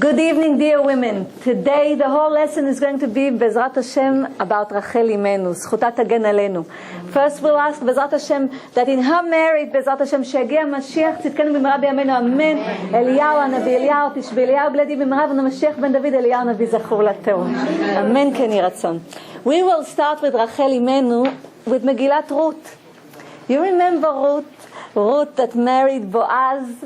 Good evening, dear women. Today the whole lesson is going to be Bezrat Hashem about Rachel Imeinu, זכותה תגן עלינו. First we'll ask Bezrat Hashem that in her merit, Bezrat Hashem, שיגיע המשיח, צדקנו במהרה בימינו, אמן. אליהו הנביא, אליהו תשבי, אליהו בלעדי במהרה, ונמשיח בן דוד, אליהו הנביא זכור לתורה. אמן כן יהי רצון. We will start with Rachel Imeinu with Megillat Ruth. You remember Ruth that married Boaz?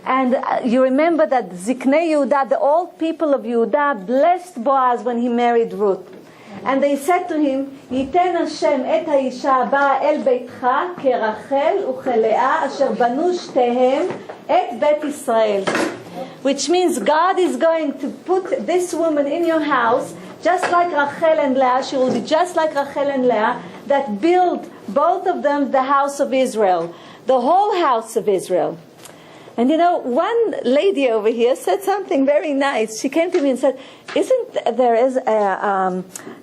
And you remember that Ziknei Yehuda, the old people of Yehuda, blessed Boaz when he married Ruth. And they said to him, Yiten Hashem et haisha הבאה אל ביתך כרחל וכלאה אשר בנו שתיהם את בית ישראל. Which means God is going to put this woman in your house, just like Rachel and Leah. She will be just like Rachel and Leah, that built, both of them, the house of Israel. The whole house of Israel. And you know, one lady over here said something very nice. She came to me and said, isn't there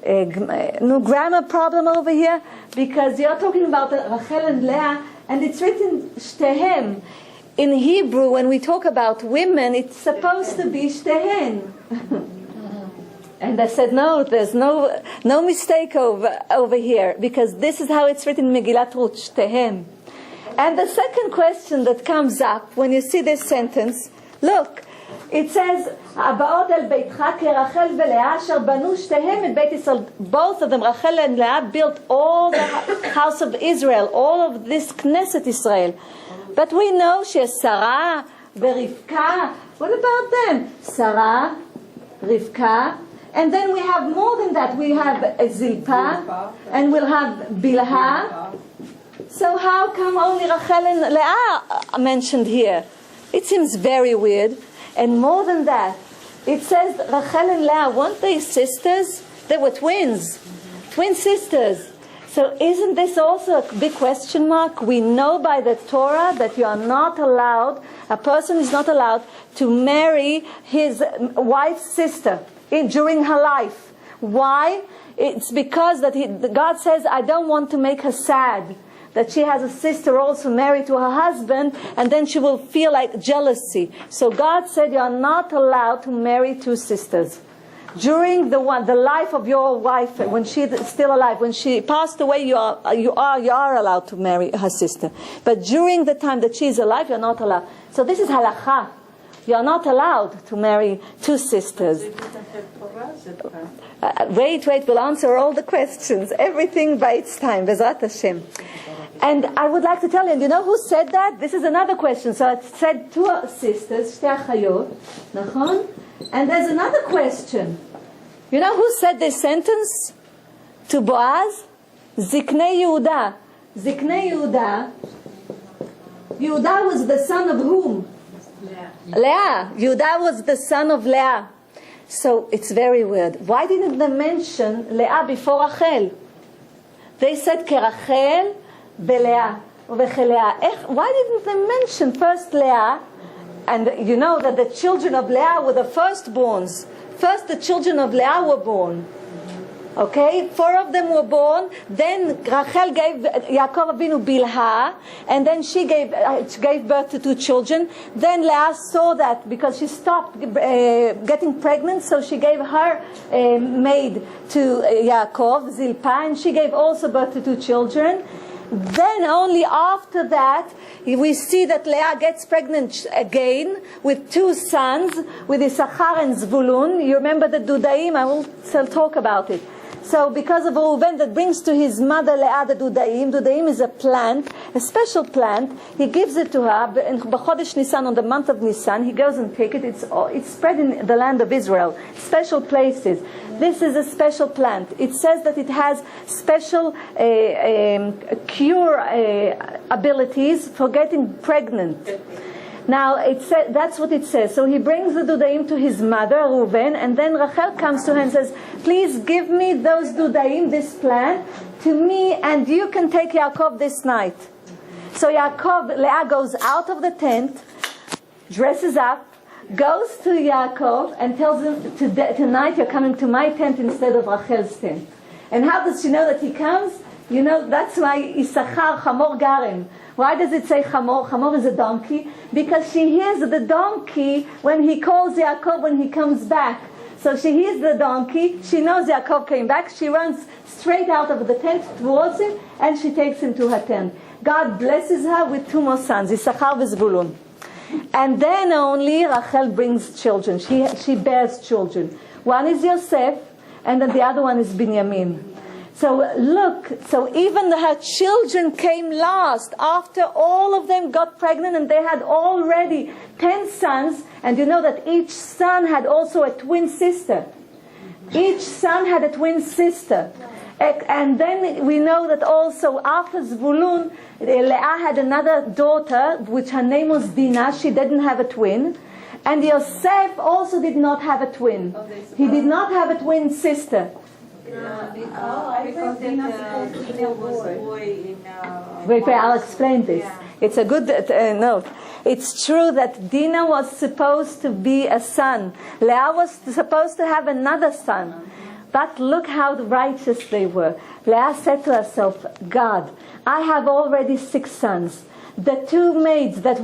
a grammar problem over here? Because you're talking about Rachel and Leah, and it's written Shtehem. In Hebrew, when we talk about women, it's supposed to be Shtehen. And I said, no, there's no mistake over here, because this is how it's written in Megillat Ruth, Shtehem. And the second question that comes up when you see this sentence, look, it says, הבאות אל ביתך כרחל ולאה אשר בנו שתיהם את בית ישראל. Both of them, Rachel and Leah, built all the house of Israel, all of this Knesset Israel. But we know she's Sarah, Rivka. What about them? Sarah, Rivka. And then we have more than that. We have Zilpah, and we'll have Bilhah. So how come only Rachel and Leah are mentioned here? It seems very weird. And more than that, it says Rachel and Leah, weren't they sisters? They were twins. Twin sisters. So isn't this also a big question mark? We know by the Torah that you are not allowed, a person is not allowed to marry his wife's sister during her life. Why? It's because that God says, I don't want to make her sad. That she has a sister also married to her husband, and then she will feel like jealousy. So God said you are not allowed to marry two sisters. During the life of your wife, when she's still alive, when she passed away, you are allowed to marry her sister. But during the time that she is alive, you're not allowed. So this is halakha. You are not allowed to marry two sisters. Wait, we'll answer all the questions. Everything by its time. Bezrat Hashem. And I would like to tell you, know who said that? This is another question. So it said two sisters, שתי אחיות, נכון? And there's another question. You know who said this sentence to Boaz? Ziknei Yehuda. Ziknei Yehuda. Yehuda was the son of whom? Leah. Yehuda was the son of Leah. So it's very weird. Why didn't they mention Leah before Rachel? They said Kerachel Belea Ubechelea. Why didn't they mention first Leah? And you know that the children of Leah were the firstborns. First the children of Leah were born. Okay, 4 of them were born. Then Rachel gave Yaakov Avinu Bilhah, and then she gave birth to 2 children. Then Leah saw that because she stopped getting pregnant, so she gave her maid to Yaakov, Zilpah, and she gave also birth to 2 children. Then only after that we see that Leah gets pregnant again with 2 sons, with Issachar and Zvulun. You remember the Dudaim? I will talk about it. So because of Reuven that brings to his mother Leah the Dudaim. Dudaim is a plant, a special plant. He gives it to her in B'chodesh Nisan, on the month of Nisan. He goes and takes it. It's spread in the land of Israel, special places. This is a special plant. It says that it has special cure abilities for getting pregnant. Now, that's what it says. So he brings the Dudaim to his mother, Reuven, and then Rachel comes to her and says, please give me those Dudaim, this plant, to me, and you can take Yaakov this night. So Leah goes out of the tent, dresses up, goes to Yaakov, and tells him, tonight you're coming to my tent instead of Rachel's tent. And how does she know that he comes? You know, that's why Issachar, Chamor Garem. Why does it say Chamor? Chamor is a donkey. Because she hears the donkey when he calls Yaakov when he comes back. So she hears the donkey, she knows Yaakov came back, she runs straight out of the tent towards him, and she takes him to her tent. God blesses her with 2 more sons, Issachar and Zvulun. And then only Rachel brings children. She bears children. One is Yosef, and then the other one is Binyamin. So look, so even her children came last after all of them got pregnant, and they had already 10 sons. And you know that each son had also a twin sister. Each son had a twin sister. And then we know that also after Zvulun, Leah had another daughter, which her name was Dinah. She didn't have a twin. And Yosef also did not have a twin. He did not have a twin sister. Because Dina was a boy in... Wait, I'll explain this. Yeah. It's a good note. It's true that Dinah was supposed to be a son. Leah was supposed to have another son. But look how righteous they were. Leah said to herself, God, I have already 6 sons. The 2 maids that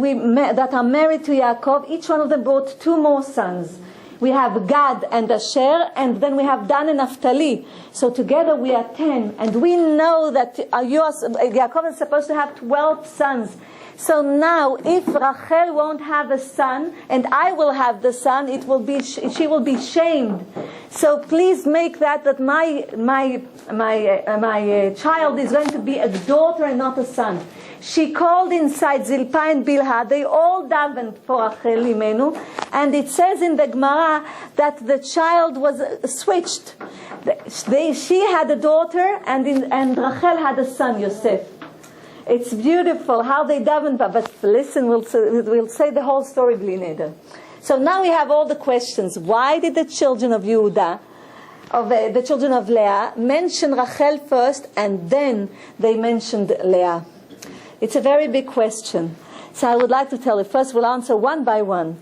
are married to Yaakov, each one of them brought 2 more sons. We have Gad and Asher, and then we have Dan and Naphtali. So together we are 10. And we know that Yaakov is supposed to have 12 sons. So now, if Rachel won't have a son, and I will have the son, she will be shamed. So please make that my child is going to be a daughter and not a son. She called inside Zilpah and Bilhah. They all davened for Rachel Imeinu, and it says in the Gemara that the child was switched. She had a daughter, and Rachel had a son, Yosef. It's beautiful how they davened, but listen, we'll say the whole story, Bli Neder. So now we have all the questions. Why did the children of Yehuda, the children of Leah, mention Rachel first, and then they mentioned Leah? It's a very big question. So I would like to tell you. First, we'll answer one by one.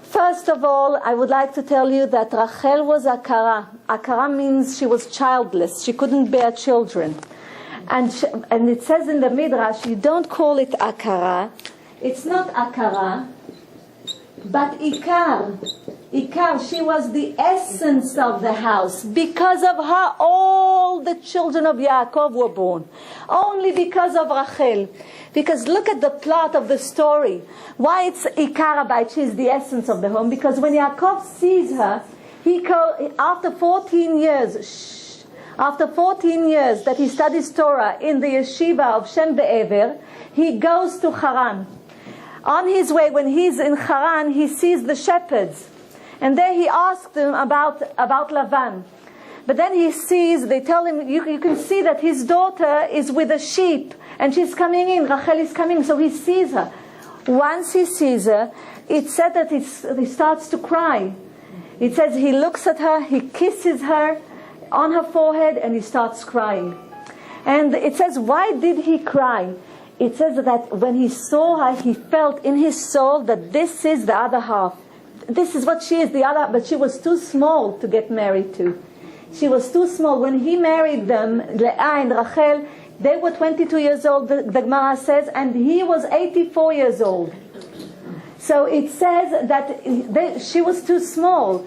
First of all, I would like to tell you that Rachel was akara. Akara means she was childless. She couldn't bear children. And it says in the Midrash, you don't call it akara. It's not akara, but ikar. Ikar, she was the essence of the house. Because of her, all the children of Yaakov were born. Only because of Rachel. Because look at the plot of the story. Why it's Ikar Abayit, she is the essence of the home. Because when Yaakov sees her, after 14 years that he studies Torah in the yeshiva of Shem Be'ever, he goes to Haran. On his way, when he's in Haran, he sees the shepherds. And there he asked them about Lavan. But then they tell him, you can see that his daughter is with a sheep. And she's coming in, Rachel is coming, so he sees her. Once he sees her, it said that he starts to cry. It says he looks at her, he kisses her on her forehead, and he starts crying. And it says, why did he cry? It says that when he saw her, he felt in his soul that this is the other half. This is what she is, the other, but she was too small to get married to. She was too small. When he married them, Leah and Rachel, they were 22 years old, the Gemara says, and he was 84 years old. So it says that she was too small.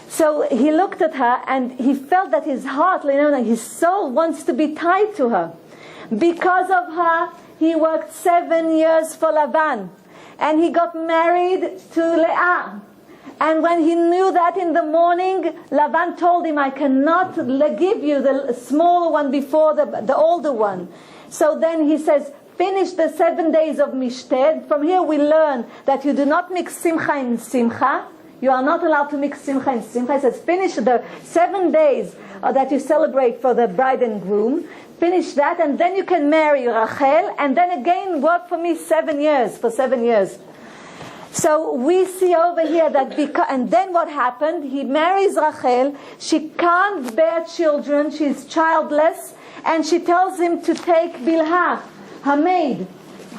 So he looked at her and he felt that his heart, his soul wants to be tied to her. Because of her, he worked 7 years for Lavan. And he got married to Leah. And when he knew that in the morning, Lavan told him, I cannot give you the smaller one before the older one. So then he says, finish the 7 days of Mishted. From here we learn that you do not mix Simcha and Simcha. You are not allowed to mix Simcha and Simcha. He says, finish the 7 days that you celebrate for the bride and groom. Finish that, and then you can marry Rachel, and then again work for me 7 years, for 7 years. So we see over here that and then what happened? He marries Rachel. She can't bear children. She's childless. And she tells him to take Bilhah, her maid.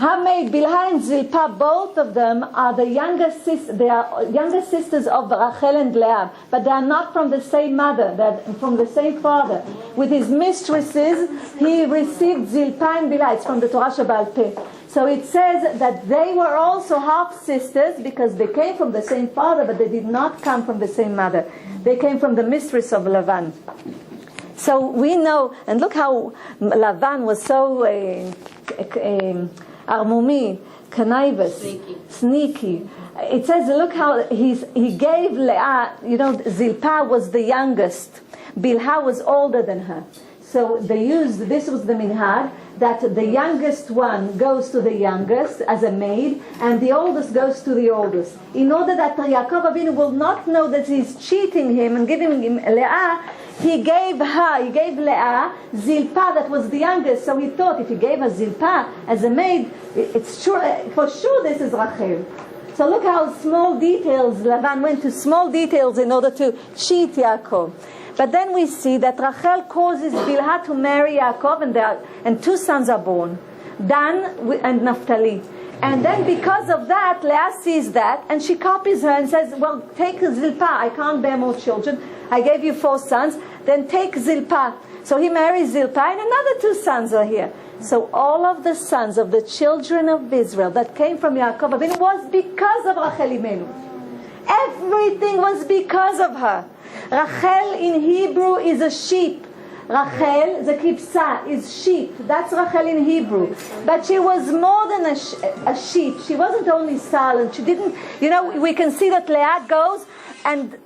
her maid Bilhah and Zilpah, both of them are the younger sisters of Rachel and Leah, but they are not from the same mother, they're from the same father. With his mistresses, he received Zilpah and Bilhah. It's from the Torah Shebaal Peh. So it says that they were also half sisters because they came from the same father, but they did not come from the same mother. They came from the mistress of Lavan. So we know, and look how Lavan was so armumi, connivous, sneaky. It says, look how he gave Leah, Zilpah was the youngest. Bilhah was older than her. So they used, this was the minhag, that the youngest one goes to the youngest as a maid, and the oldest goes to the oldest. In order that Yaakov Avinu will not know that he's cheating him and giving him Leah, he gave Leah Zilpah, that was the youngest. So he thought if he gave her Zilpah as a maid, it's sure, for sure this is Rachel. So look how small details, Lavan went to small details in order to cheat Yaakov. But then we see that Rachel causes Bilhah to marry Yaakov, and two sons are born, Dan and Naphtali. And then because of that, Leah sees that, and she copies her and says, well, take Zilpah, I can't bear more children. I gave you 4 sons, then take Zilpah. So he marries Zilpah, and another 2 sons are here. So all of the sons of the children of Israel that came from Yaakov Avinu was because of Rachel Imeinu. Everything was because of her. Rachel in Hebrew is a sheep. Rachel, the kipsa, is sheep. That's Rachel in Hebrew. But she was more than a sheep. She wasn't only silent. She didn't, we can see that Leah goes and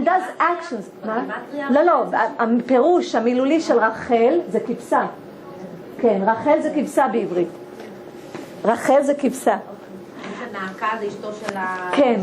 does actions. לא, הפירוש המילולי של רחל זה כבשה. כן, רחל זה כבשה בעברית. רחל זה כבשה. כן.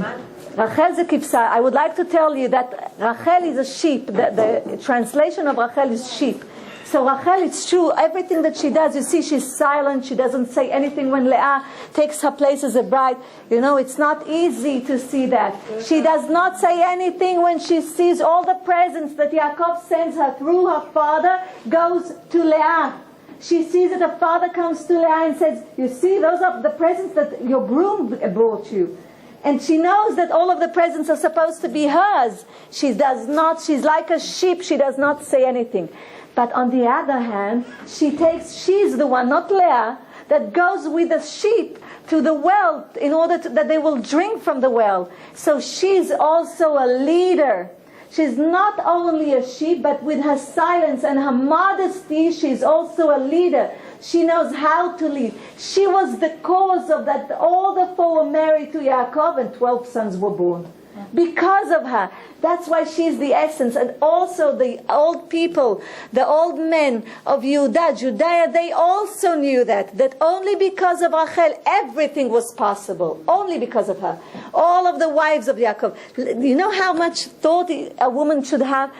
Rachel is a kipsa. I would like to tell you that Rachel is a sheep. The translation of Rachel is sheep. So Rachel, it's true, everything that she does, you see she's silent, she doesn't say anything when Leah takes her place as a bride. It's not easy to see that. She does not say anything when she sees all the presents that Yaakov sends her through her father goes to Leah. She sees that her father comes to Leah and says, you see, those are the presents that your groom brought you. And she knows that all of the presents are supposed to be hers. She does not, she's like a sheep, she does not say anything. But on the other hand, she's the one, not Leah, that goes with the sheep to the well in order that they will drink from the well. So she's also a leader. She's not only a sheep, but with her silence and her modesty, she's also a leader. She knows how to lead. She was the cause of that. All the 4 were married to Yaakov and 12 sons were born. Because of her. That's why she's the essence. And also the old people, the old men of Judea, they also knew that only because of Rachel everything was possible. Only because of her. All of the wives of Yaakov. You know how much thought a woman should have?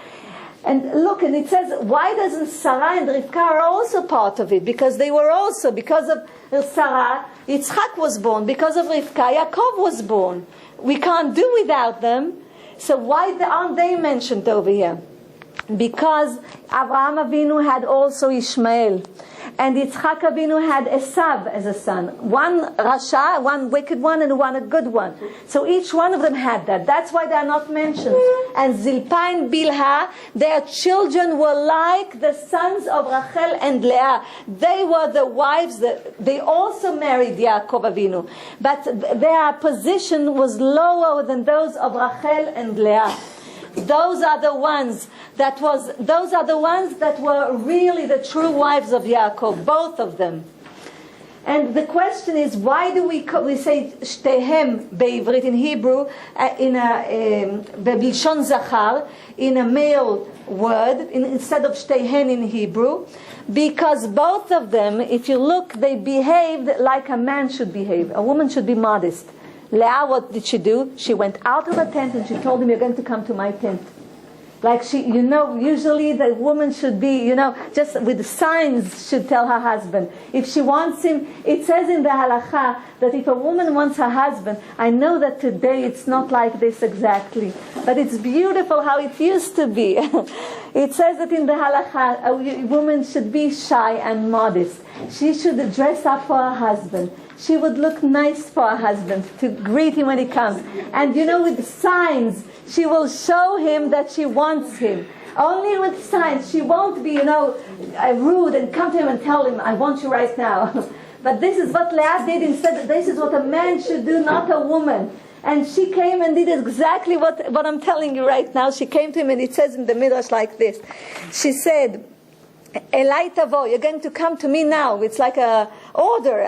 And look, and it says, why doesn't Sarah and Rivka are also part of it? Because they were also, because of Sarah, Yitzchak was born. Because of Rivka, Yaakov was born. We can't do without them. So why aren't they mentioned over here? Because Avraham Avinu had also Ishmael. And Yitzchak Avinu had Esav as a son. One Rasha, one wicked one, and one a good one. So each one of them had that. That's why they are not mentioned. And Zilpah and Bilhah, their children were like the sons of Rachel and Leah. They were the wives that they also married Yaakov Avinu. But their position was lower than those of Rachel and Leah. Those are the ones that were really the true wives of Yaakov, both of them. And the question is, why do we say shtehem be'ivrit in Hebrew in a b'lshon zachar, in a male word instead of shtehen in Hebrew? Because both of them, if you look, they behaved like a man should behave. A woman should be modest. Leah, what did she do? She went out of her tent and she told him, you're going to come to my tent. Like usually the woman should be, just with signs should tell her husband. If she wants him, it says in the halacha that if a woman wants her husband, I know that today it's not like this exactly, but it's beautiful how it used to be. It says that in the halacha, a woman should be shy and modest. She should dress up for her husband. she would look nice for her husband, to greet him when he comes. And with signs, she will show him that she wants him. Only with signs. She won't be, rude and come to him and tell him, I want you right now. But this is what Leah did instead. This is what a man should do, not a woman. And she came and did exactly what I'm telling you right now. She came to him, and it says in the Midrash like this. She said, Elai tavo, you're going to come to me now. It's like a order.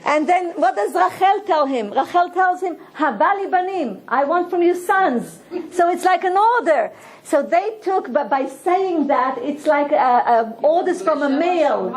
And then what does Rachel tell him? Rachel tells him, Havali banim, I want from you sons. So it's like an order. So they took, but by saying that, it's like orders from a male.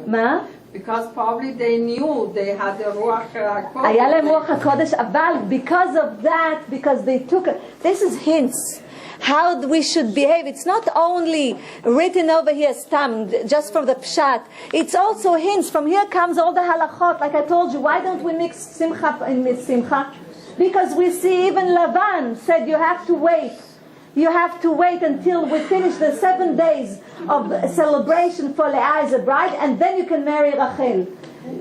Ma? Because probably they knew they had the Ruach HaKodesh. היה להם רוח הקודש, אבל because of that, because they took this is hints how we should behave. It's not only written over here stam, just from the pshat. It's also hints. From here comes all the halachot. Like I told you, why don't we mix simcha and simcha? Because we see even Lavan said you have to wait. You have to wait until we finish the 7 days of celebration for Leah as a bride, and then you can marry Rachel.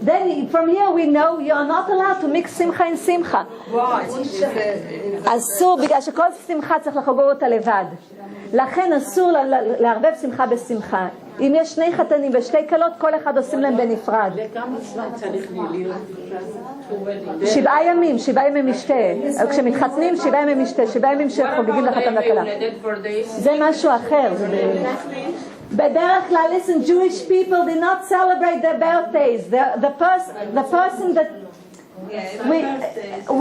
Then from here we know you are not allowed to mix simcha and simcha. אסור, בגלל שכל שמחה צריך לחגוג אותה לבד. לכן אסור לערבב שמחה בשמחה. אם יש שני חתנים ושתי כלות, כל אחד עושים להם בנפרד. וכמה זמן צריך להיות? 7 ימים, 7 ימים משתה. כשמתחתנים, 7 ימים משתה, 7 ימים שחוגגים לחתן וכלה. זה משהו אחר. בדרך כלל, listen, Jewish people did not celebrate their birthdays. The person that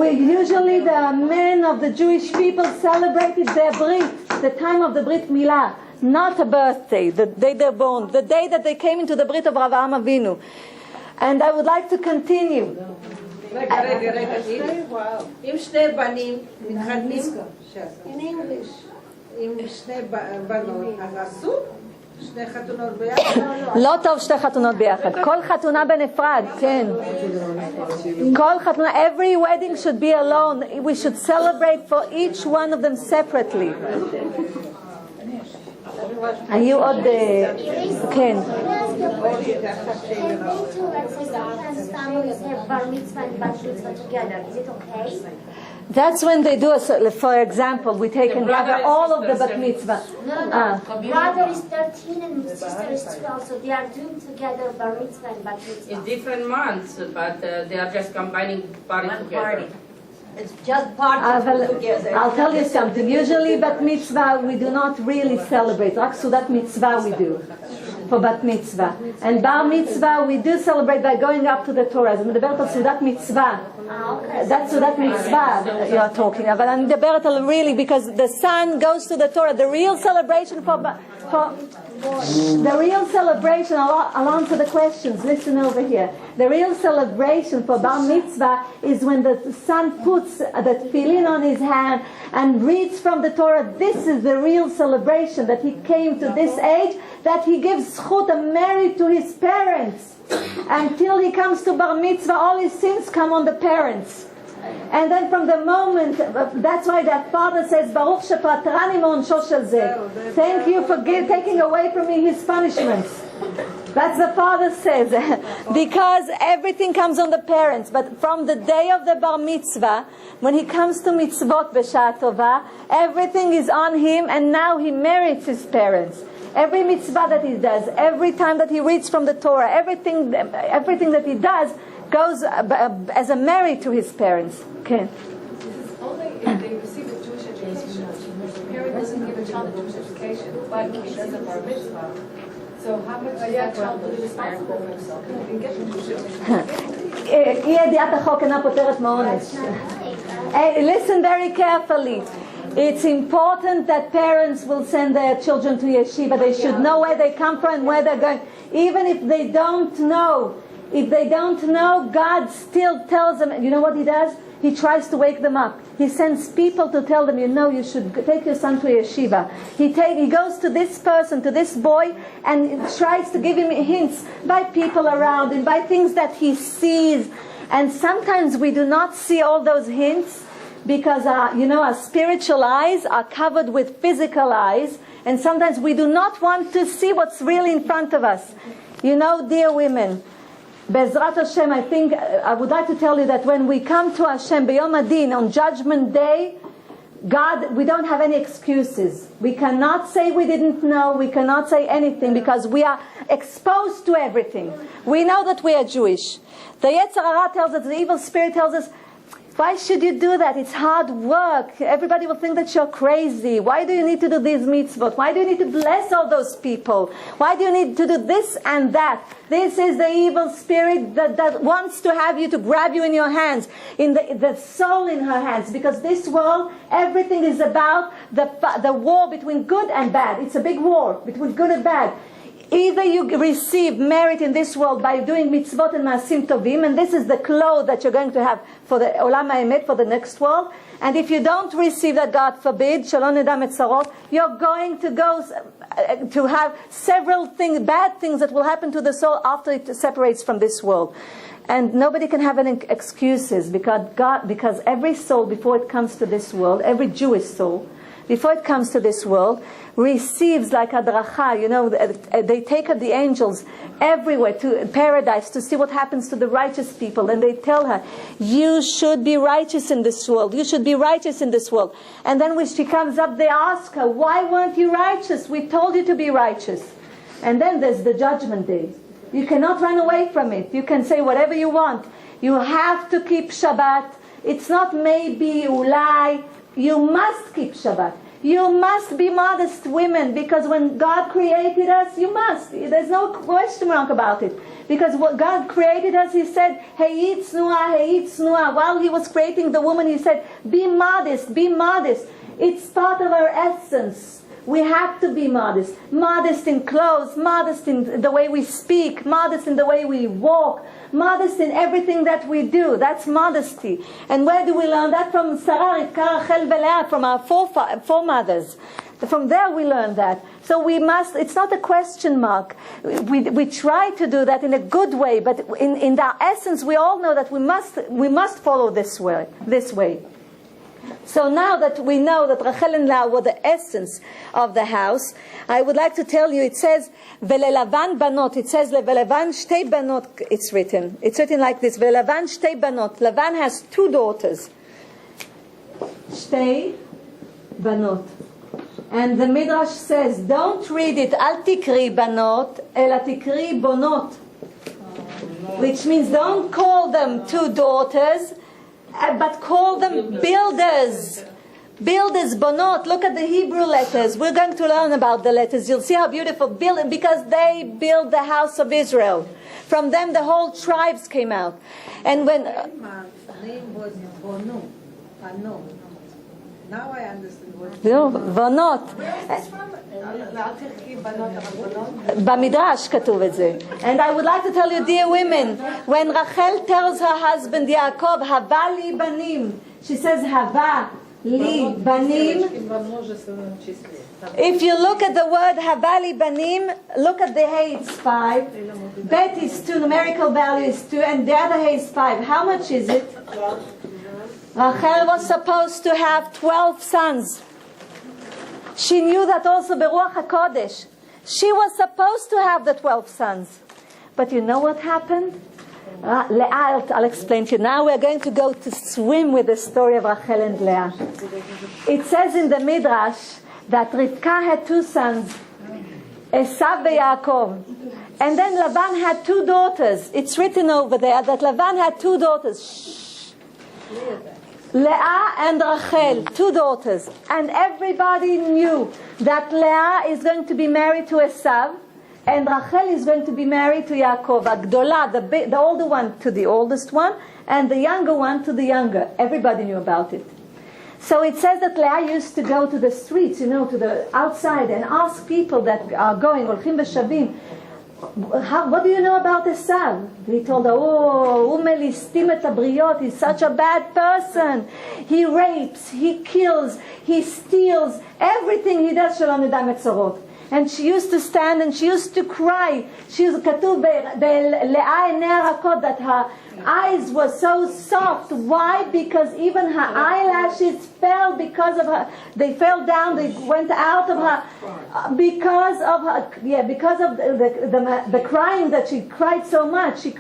we usually the men of the Jewish people celebrated their brit, the time of the brit milah, not a birthday, the day they're born, the day that they came into the brit of Avraham Avinu. And I would like to continue. אם שני בנים מתחתנים עם שני בנות, אז אסור? שני חתונות ביחד? לא טוב שתי חתונות ביחד. כל חתונה בנפרד, כן. כל חתונה, every wedding should be alone. We should celebrate for each one of them separately. היו עוד... כן. That's when they do, for example, we take and gather all of the bat mitzvah. No. Brother is 13 and sister is 12, so they are doing together bar mitzvah and bat mitzvah. It's different months, but they are just combining party together. It's just party together. I'll tell you something. Usually bat mitzvah we do not really celebrate. רק סעודת mitzvah we do for bat mitzvah. And bar mitzvah we do celebrate by going up to the Torah. אז אני מדברת על סעודת מצווה. That's סעודת מצווה you are talking. אבל אני מדברת על really because the son goes to the Torah. The real celebration for the real celebration, I'll answer the questions. Listen over here. The real celebration for bar mitzvah is when the son puts the tefillin on his hand and reads from the Torah. This is the real celebration, that he came to this age, that he gives zchut and married to his parents. Until he comes to bar mitzvah, all his sins come on the parents. And then from the moment, that's why that father says, Baruch shepatrani me'onsho shel zeh. Thank you for taking away from me his punishments. That's the father says. Because everything comes on the parents. But from the day of the bar mitzvah, when he comes to mitzvot b'sha'at tova, everything is on him, and now he merits his parents. Every mitzvah that he does, every time that he reads from the Torah, everything that he does goes as a merit to his parents. Okay. Only if they receive a Jewish education. The parent doesn't give a child a Jewish education, but he does a bar mitzvah. So how much is that child really responsible for himself? He can get the Jewish education. אי ידיעת החוק אינה פוטרת מעונש. Listen very carefully. It's important that parents will send their children to yeshiva. They should know where they come from and where they're going. Even if they don't know, God still tells them. You know what he does? He tries to wake them up. He sends people to tell them, you should take your son to yeshiva. He goes to this person, to this boy, and tries to give him hints by people around him, by things that he sees. And sometimes we do not see all those hints because our spiritual eyes are covered with physical eyes, and sometimes we do not want to see what's really in front of us. Dear women, Bezrat Hashem, I think, I would like to tell you that when we come to Hashem, B'Yom Adin, on Judgment Day, God, we don't have any excuses. We cannot say we didn't know. We cannot say anything because we are exposed to everything. We know that we are Jewish. The Yetzer Hara tells us, the evil spirit tells us, why should you do that? It's hard work. Everybody will think that you're crazy. Why do you need to do these mitzvot? Why do you need to bless all those people? Why do you need to do this and that? This is the evil spirit that wants to have you, to grab you in your hands, in the soul in her hands. Because this world, everything is about the war between good and bad. It's a big war between good and bad. Either you receive merit in this world by doing mitzvot and maasim tovim, and this is the clothes that you're going to have for the olam ha'emet, for the next world. And if you don't receive that, God forbid, shalom nedam etzarot, you're going to go to have several things, bad things that will happen to the soul after it separates from this world. And nobody can have any excuses because every soul before it comes to this world, every Jewish soul, before it comes to this world, receives like adracha, they take the angels everywhere to paradise to see what happens to the righteous people, and they tell her, you should be righteous in this world, you should be righteous in this world. And then when she comes up, they ask her, why weren't you righteous? We told you to be righteous. And then there's the judgment day. You cannot run away from it. You can say whatever you want. You have to keep Shabbat. It's not maybe, ulai. You must keep Shabbat. You must be modest women, because when God created us, you must. There's no question mark about it. Because what God created us, He said, Hey tznuah. While He was creating the woman, He said, be modest, be modest. It's part of our essence. We have to be modest. Modest in clothes, modest in the way we speak, modest in the way we walk, modest in everything that we do. That's modesty. And where do we learn that? From Sarah, Rivka, Rachel, Leah, from our foremothers. From there we learn that. So we must, it's not a question mark. We try to do that in a good way, but in our essence we all know that we must follow this way. So now that we know that Rachel and Leah were the essence of the house, I would like to tell you, it says, Velelavan banot, it says, Velelavan shtei banot, it's written like this, Velelavan shtei banot, Lavan has 2 daughters, shtei banot. And the Midrash says, don't read it, al tikri banot, ela tikri bonot, which means don't call them 2 daughters, but call them builders. Builders, bonot. Look at the Hebrew letters. We're going to learn about the letters. You'll see how beautiful. Because they built the house of Israel. From them the whole tribes came out. And when... name was Bonu. Now I understand what... No, bonot. במדרש כתוב את זה. And I would like to tell you, dear women, when Rachel tells her husband Yaakov, Hava li banim, she says Hava li banim. If you look at the word Hava li banim, look at the hay, it's 5. Bet is 2, numerical value is 2, and the other hay is 5. How much is it? Rachel was supposed to have 12 sons. She knew that also Beruach HaKodesh. She was supposed to have the 12 sons. But you know what happened? I'll explain to you. Now we're going to go to swim with the story of Rachel and Leah. It says in the Midrash that Rivka had 2 sons, Esav and Yaakov. And then Lavan had 2 daughters. It's written over there that Lavan had 2 daughters. Leah and Rachel, 2 daughters. And everybody knew that Leah is going to be married to Esav, and Rachel is going to be married to Yaakov. Agdola, the older one to the oldest one, and the younger one to the younger. Everybody knew about it. So it says that Leah used to go to the streets, to the outside, and ask people that are going, Olchim B'Shavim, what do you know about Esav? He told her, Umelistim et habriot, he's such a bad person. He rapes, he kills, he steals, everything he does, shalom nedam etzarot. And she used to stand and she used to cry. כתוב בלאה עיניה רכות that her eyes were so soft. Why? Because even her eyelashes fell because of her. They fell down. They went out of her because of her. Yeah, because of the crying that she cried so much. She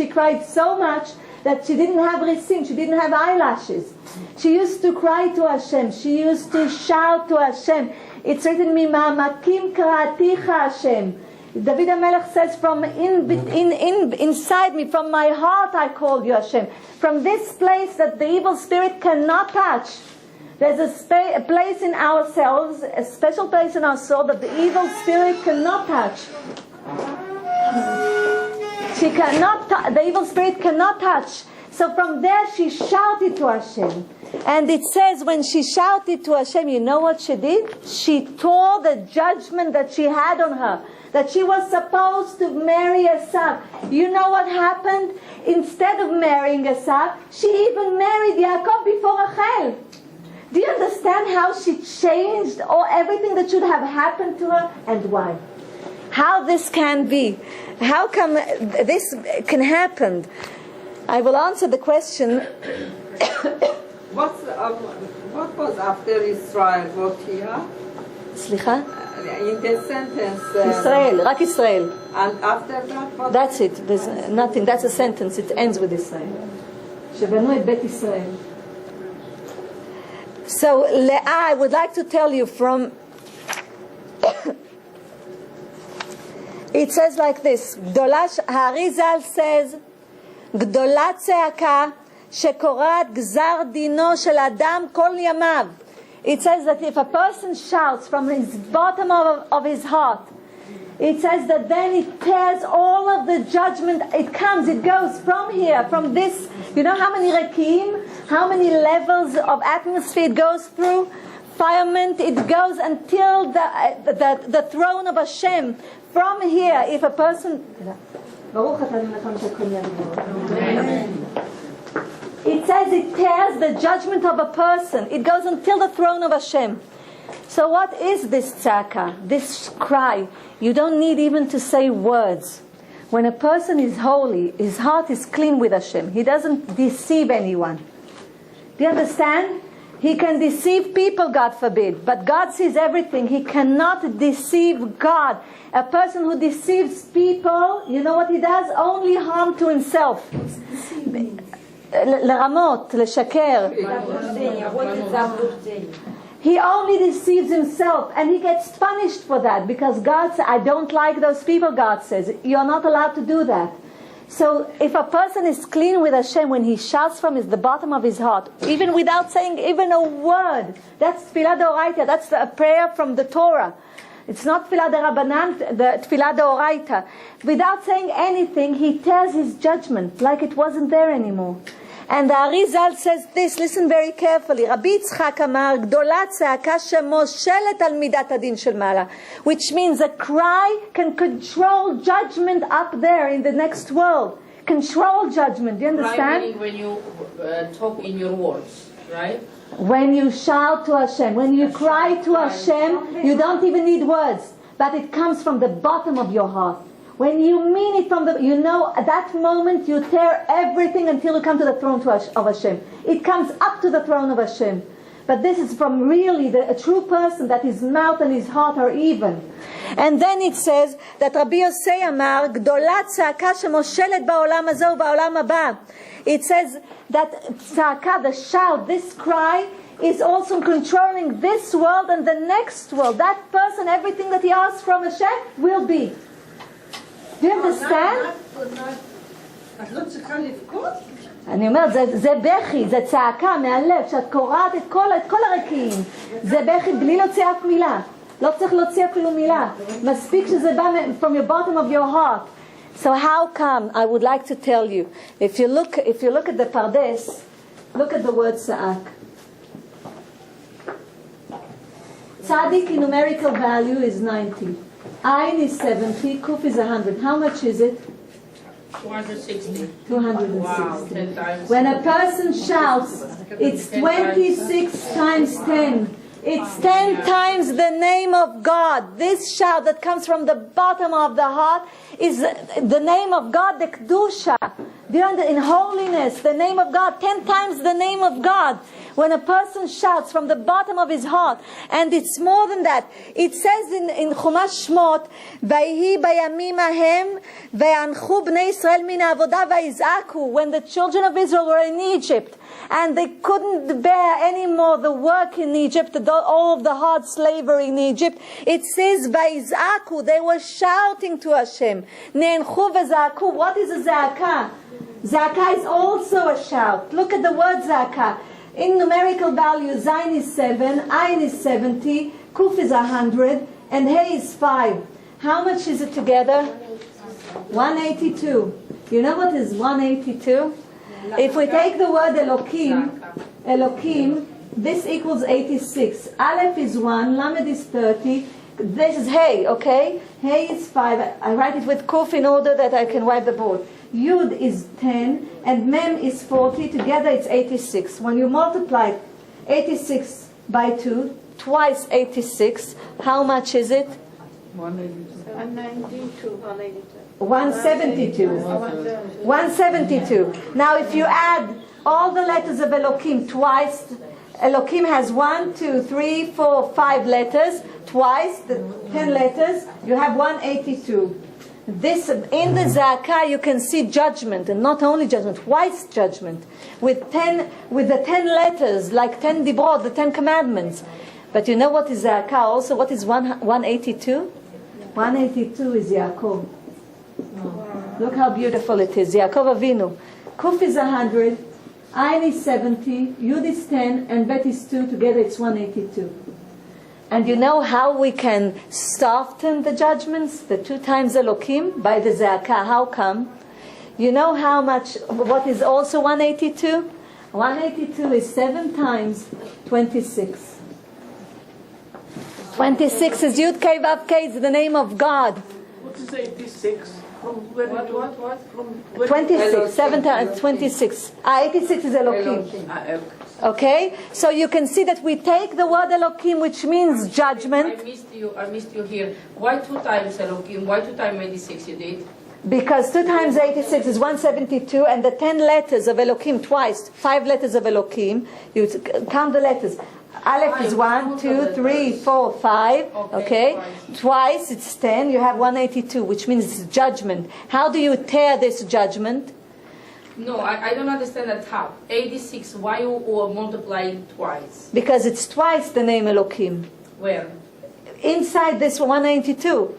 cried so much that she didn't have risim. She didn't have eyelashes. She used to cry to Hashem. She used to shout to Hashem. It's written, "Mima'amakim karaticha Hashem." David HaMelech says, "From inside me, from my heart, I called you Hashem." From this place that the evil spirit cannot touch. There's a place in ourselves, a special place in our soul that the evil spirit cannot touch. She cannot. The evil spirit cannot touch. So from there, she shouted to Hashem. And it says when she shouted to Hashem, you know what she did? She tore the judgment that she had on her, that she was supposed to marry Esav. You know what happened? Instead of marrying Esav, she even married Yaakov before Rachel. Do you understand how she changed everything that should have happened to her, and why? How this can be? How come this can happen? I will answer the question. What was after Israel? What here? Slicha? In the sentence. Israel, רק Israel. And after that, what? That's it. There's nothing. That's a sentence. It ends with Israel. שבנו את בית ישראל. So, Leah, I would like to tell you from. It says like this. Harizal says, גדולה צעקה שקוראת גזר דינו של אדם כל ימיו. It says that if a person shouts from his bottom of his heart, it says that then it tears all of the judgment. It goes from here, from this. You know how many rekim, how many levels of atmosphere it goes through? Firmament, it goes until the throne of Hashem. From here, if a person... It says it tears the judgment of a person. It goes until the throne of Hashem. So what is this tzaka, this cry? You don't need even to say words. When a person is holy, his heart is clean with Hashem. He doesn't deceive anyone. Do you understand? He can deceive people, God forbid. But God sees everything. He cannot deceive God. A person who deceives people, you know what he does? Only harm to himself. לרמות, לשקר. He only deceives himself, and he gets punished for that, because God says, I don't like those people, God says. You're not allowed to do that. So if a person is clean with Hashem, when he shouts from the bottom of his heart, even without saying even a word, that's tefillah d'oraita, that's a prayer from the Torah. It's not tefillah d'Rabbanan, the tefillah d'oraita. Without saying anything, he tears his judgment like it wasn't there anymore. And the Arizal says this, listen very carefully. Rabbi Yitzchak Amar, גדולה צעקה שמושלת על מידת הדין של מעלה. Which means a cry can control judgment up there in the next world. Control judgment, do you understand? Cry when you talk in your words, right? When you shout to Hashem, when you cry to Hashem, you don't even need words. But it comes from the bottom of your heart. When you mean it from at that moment you tear everything until you come to the throne of Hashem. It comes up to the throne of Hashem. But this is from really a true person that his mouth and his heart are even. And then it says that Rabbi Yosei Amar, גדולה צעקה שמושלת בעולם הזה ובעולם הבא. It says that tzaka, the shout, this cry, is also controlling this world and the next world. That person, everything that he asks from Hashem will be. Do you understand? את לא צריכה לבכות? אני אומרת, זה בכי, זה צעקה מהלב, שאת קוראת את כל הרקיעים. זה בכי בלי להוציא אף מילה. לא צריך להוציא אפילו מילה. מספיק שזה בא from your bottom of your heart. So how come? I would like to tell you. If you look at the Pardes, look at the word Sa'ak. Tzadik in numerical value is 90. Ayin is 70. Kuf is 100. How much is it? 260. 260. Wow, 10 times. When a person shouts, it's 26 times 10. It's 10 times the name of God. This shout that comes from the bottom of the heart is the name of God, the Kedusha. In holiness, the name of God, 10 times the name of God. When a person shouts from the bottom of his heart, and it's more than that. It says in Chumash Shmot, "Vayhi bayamim ahem ve'anchu bnei Yisrael min ha'avodah vayiz'aku." When the children of Israel were in Egypt, and they couldn't bear anymore the work in Egypt, all of the hard slavery in Egypt, it says vayiz'aku. They were shouting to Hashem. Ne'enchu ve'za'aku. What is a za'aka? Za'aka is also a shout. Look at the word za'aka. In numerical value, Zayin is 7, Ayin is 70, Kuf is 100, and Hey is 5. How much is it together? 182. You know what is 182? If we take the word Elokim, this equals 86. Aleph is 1, Lamed is 30. This is Hey, okay? Hey is 5. I write it with Kuf in order that I can wipe the board. Yud is 10 and Mem is 40. Together it's 86. When you multiply 86 by 2, twice 86, how much is it? 172. 172. Now if you add all the letters of Elokim twice, Elokim has 1, 2, 3, 4, 5 letters. Twice, the 10 letters, you have 182. This, in the Za'aka, you can see judgment, and not only judgment, twice judgment, with the 10 letters, like 10 dibrot, the 10 commandments. But you know what is Za'aka also? What is 182? 182 is Yaakov. Look how beautiful it is. Yaakov Avinu. Kuf is 100, Ayin is 70, Yud is 10, and Bet is 2. Together it's 182. And you know how we can soften the judgments, the 2 times Elokim, by the Za'aka. How come? You know how much, what is also 182? 182 is 7 times 26. 26 is Yud Kei Vav Kei, it's the name of God. What is 86? From where What? From where 26, 7 times 26. 86 is Elokim. Okay, so you can see that we take the word Elokim, which means judgment. I missed you here. Why 2 times Elokim? Why 2 times 86 you did? Because 2 times 86 is 172, and the 10 letters of Elokim twice, 5 letters of Elokim, you count the letters. Aleph is 1, 2, 3, 4, 5, okay? Twice it's 10, you have 182, which means it's judgment. How do you tear this judgment? No, I don't understand that how. 86, why you multiply twice? Because it's twice the name Elokim. Where? Inside this 182.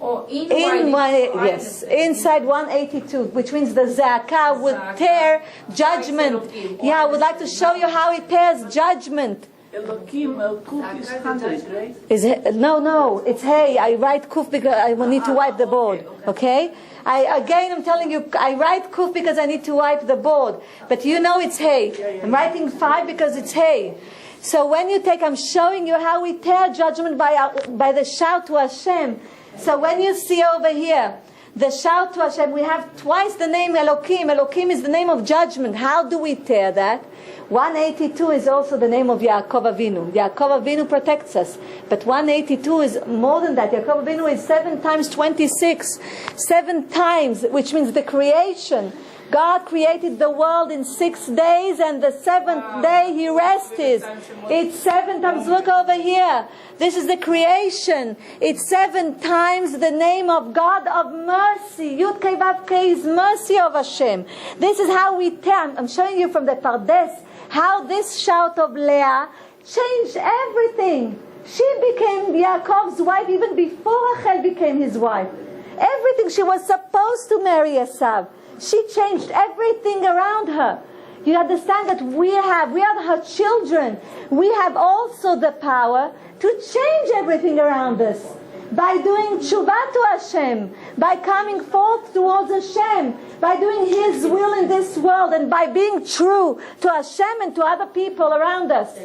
Oh, Yes, inside 182, which means the Za'aka would tear judgment. Yeah, I would like to show you how it tears judgment. Elokim, Kuf is 100, right? No, it's Hey. I write Kuf because I will need to wipe the board. Okay? I'm telling you, I write Kuf because I need to wipe the board. But you know it's Hey. I'm writing 5 because it's Hey. So when you take, I'm showing you how we tear judgment by the shout to Hashem. So when you see over here, the shout to Hashem, we have twice the name Elokim. Elokim is the name of judgment. How do we tear that? 182 is also the name of Yaakov Avinu. Yaakov Avinu protects us. But 182 is more than that. Yaakov Avinu is 7 times 26. 7 times, which means the creation. God created the world in 6 days, and the 7th day He rested. It's 7 times. Look over here. This is the creation. It's 7 times the name of God of mercy. Yud Kei Vav Kei is mercy of Hashem. This is how we tear. I'm showing you from the Pardes how this shout of Leah changed everything. She became Yaakov's wife even before Rachel became his wife. Everything. She was supposed to marry Esav. She changed everything around her. You understand that we are her children. We have also the power to change everything around us by doing tshuva to Hashem, by coming forth towards Hashem, by doing His will in this world, and by being true to Hashem and to other people around us.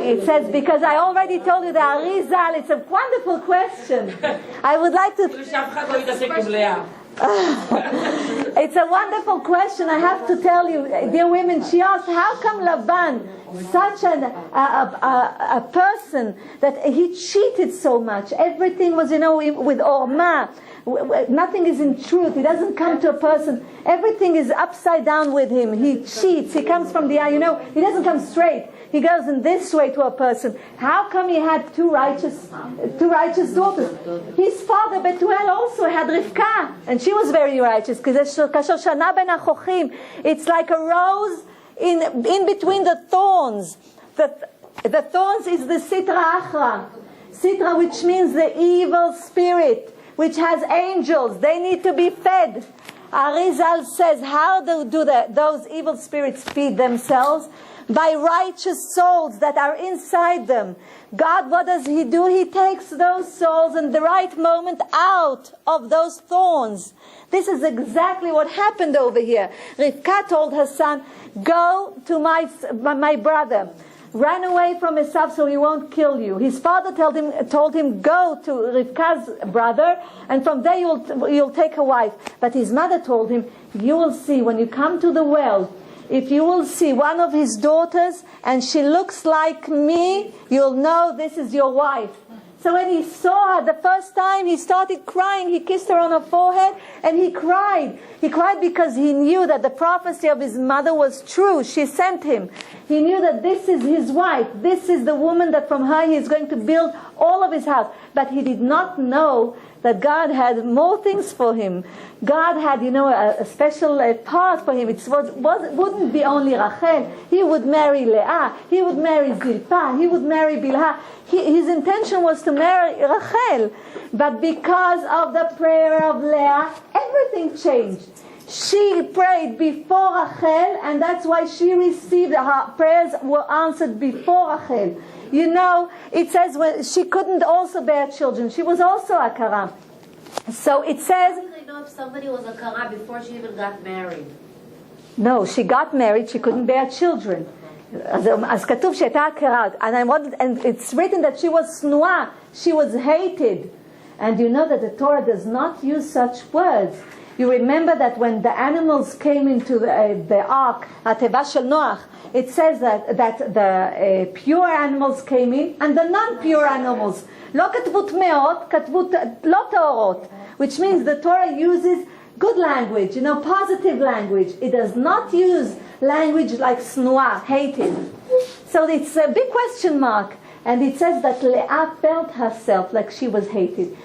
It says, because I already told you the Arizal, it's a wonderful question. I would like to... It's a wonderful question. I have to tell you, dear women, she asked, how come Laban, such a person, that he cheated so much? Everything was, with Orma. Nothing is in truth. He doesn't come to a person. Everything is upside down with him. He cheats. He comes from the eye. He doesn't come straight. He goes in this way to a person. How come he had two righteous daughters? His father Betuel also had Rivka, and she was very righteous. It's like a rose in between the thorns. The thorns is the Sitra Achra. Sitra, which means the evil spirit, which has angels. They need to be fed. Arizal says, how do those evil spirits feed themselves? By righteous souls that are inside them. God, what does He do? He takes those souls in the right moment out of those thorns. This is exactly what happened over here. Rivka told her son, go to my brother. Run away from Esav so he won't kill you. His father told him, go to Rivka's brother, and from there you'll take a wife. But his mother told him, you will see when you come to the well, if you will see one of his daughters and she looks like me, you'll know this is your wife. So when he saw her the first time, he started crying. He kissed her on her forehead and he cried. He cried because he knew that the prophecy of his mother was true. She sent him. He knew that this is his wife. This is the woman that from her he is going to build all of his house. But he did not know that God had more things for him. God had, a special part for him. It wouldn't be only Rachel. He would marry Leah. He would marry Zilpah. He would marry Bilhah. His intention was to marry Rachel. But because of the prayer of Leah, everything changed. She prayed before Rachel, and that's why she received, her prayers were answered before Rachel. It says when she couldn't also bear children. She was also a kara. So it says... How do they know if somebody was a kara before she even got married? No, she got married. She couldn't bear children. As כתוב שהייתה הכרה. And it's written that she was snua. She was hated. And you know that the Torah does not use such words. You remember that when the animals came into the ark, התיבה של נוח, it says that the pure animals came in and the non-pure animals. לא כתבו טמאות, כתבו לא טהורות. Which means the Torah uses good language, positive language. It does not use language like snua, hated. So it's a big question mark. And it says that Leah felt herself like she was hated.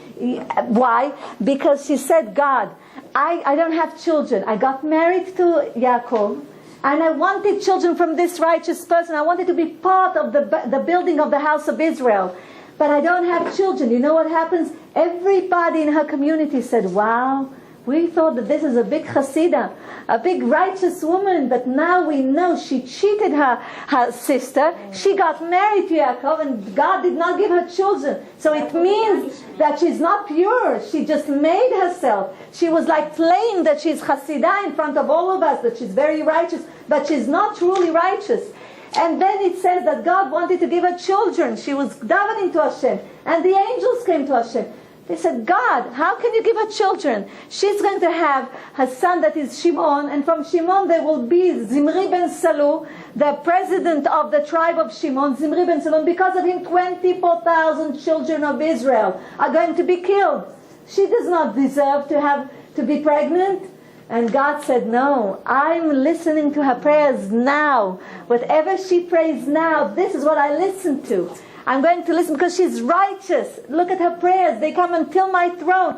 Why? Because she said, God, I don't have children. I got married to Yaakov. And I wanted children from this righteous person. I wanted to be part of the building of the house of Israel. But I don't have children. You know what happens? Everybody in her community said, wow, we thought that this is a big chassidah, a big righteous woman. But now we know she cheated her sister. She got married to Yaakov and God did not give her children. So it means that she's not pure. She just made herself. She was like playing that she's chassidah in front of all of us, that she's very righteous. But she's not truly righteous. And then it says that God wanted to give her children. She was davening to Hashem. And the angels came to Hashem. They said, God, how can you give her children? She's going to have her son that is Shimon. And from Shimon there will be Zimri ben Salu, the president of the tribe of Shimon, Zimri ben Salu. Because of him, 24,000 children of Israel are going to be killed. She does not deserve to be pregnant. And God said, no, I'm listening to her prayers now. Whatever she prays now, this is what I listen to. I'm going to listen because she's righteous. Look at her prayers. They come until my throne.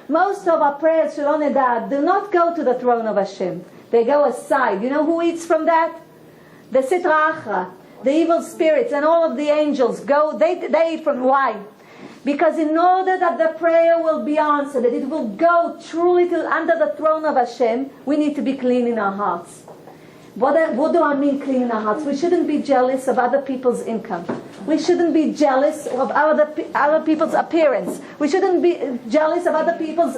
Most of our prayers, Shalom Edah, do not go to the throne of Hashem. They go aside. You know who eats from that? The Sitra Achra, the evil spirits, and all of the angels go. They eat from. Why? Because in order that the prayer will be answered, that it will go truly till under the throne of Hashem, we need to be clean in our hearts. What do I mean clean in our hearts? We shouldn't be jealous of other people's income. We shouldn't be jealous of other people's appearance. We shouldn't be jealous of other people's